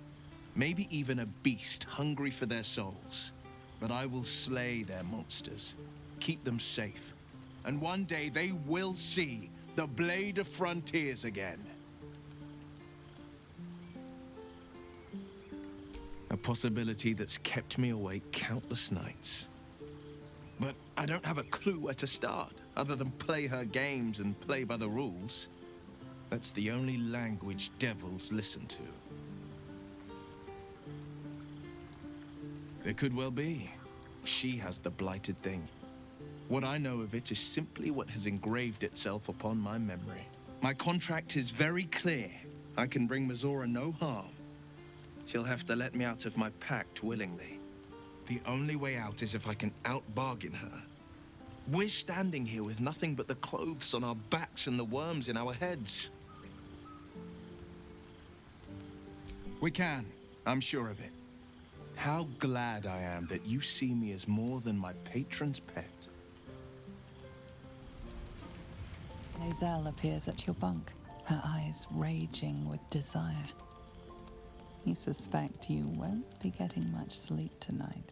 maybe even a beast hungry for their souls. But I will slay their monsters, keep them safe, and one day they will see the Blade of Frontiers again. A possibility that's kept me awake countless nights. But I don't have a clue where to start, other than play her games and play by the rules. That's the only language devils listen to. It could well be. She has the blighted thing. What I know of it is simply what has engraved itself upon my memory. My contract is very clear. I can bring Mizora no harm. She'll have to let me out of my pact willingly. The only way out is if I can out-bargain her. We're standing here with nothing but the clothes on our backs and the worms in our heads. We can. I'm sure of it. How glad I am that you see me as more than my patron's pet. Lae'zel appears at your bunk, her eyes raging with desire. You suspect you won't be getting much sleep tonight.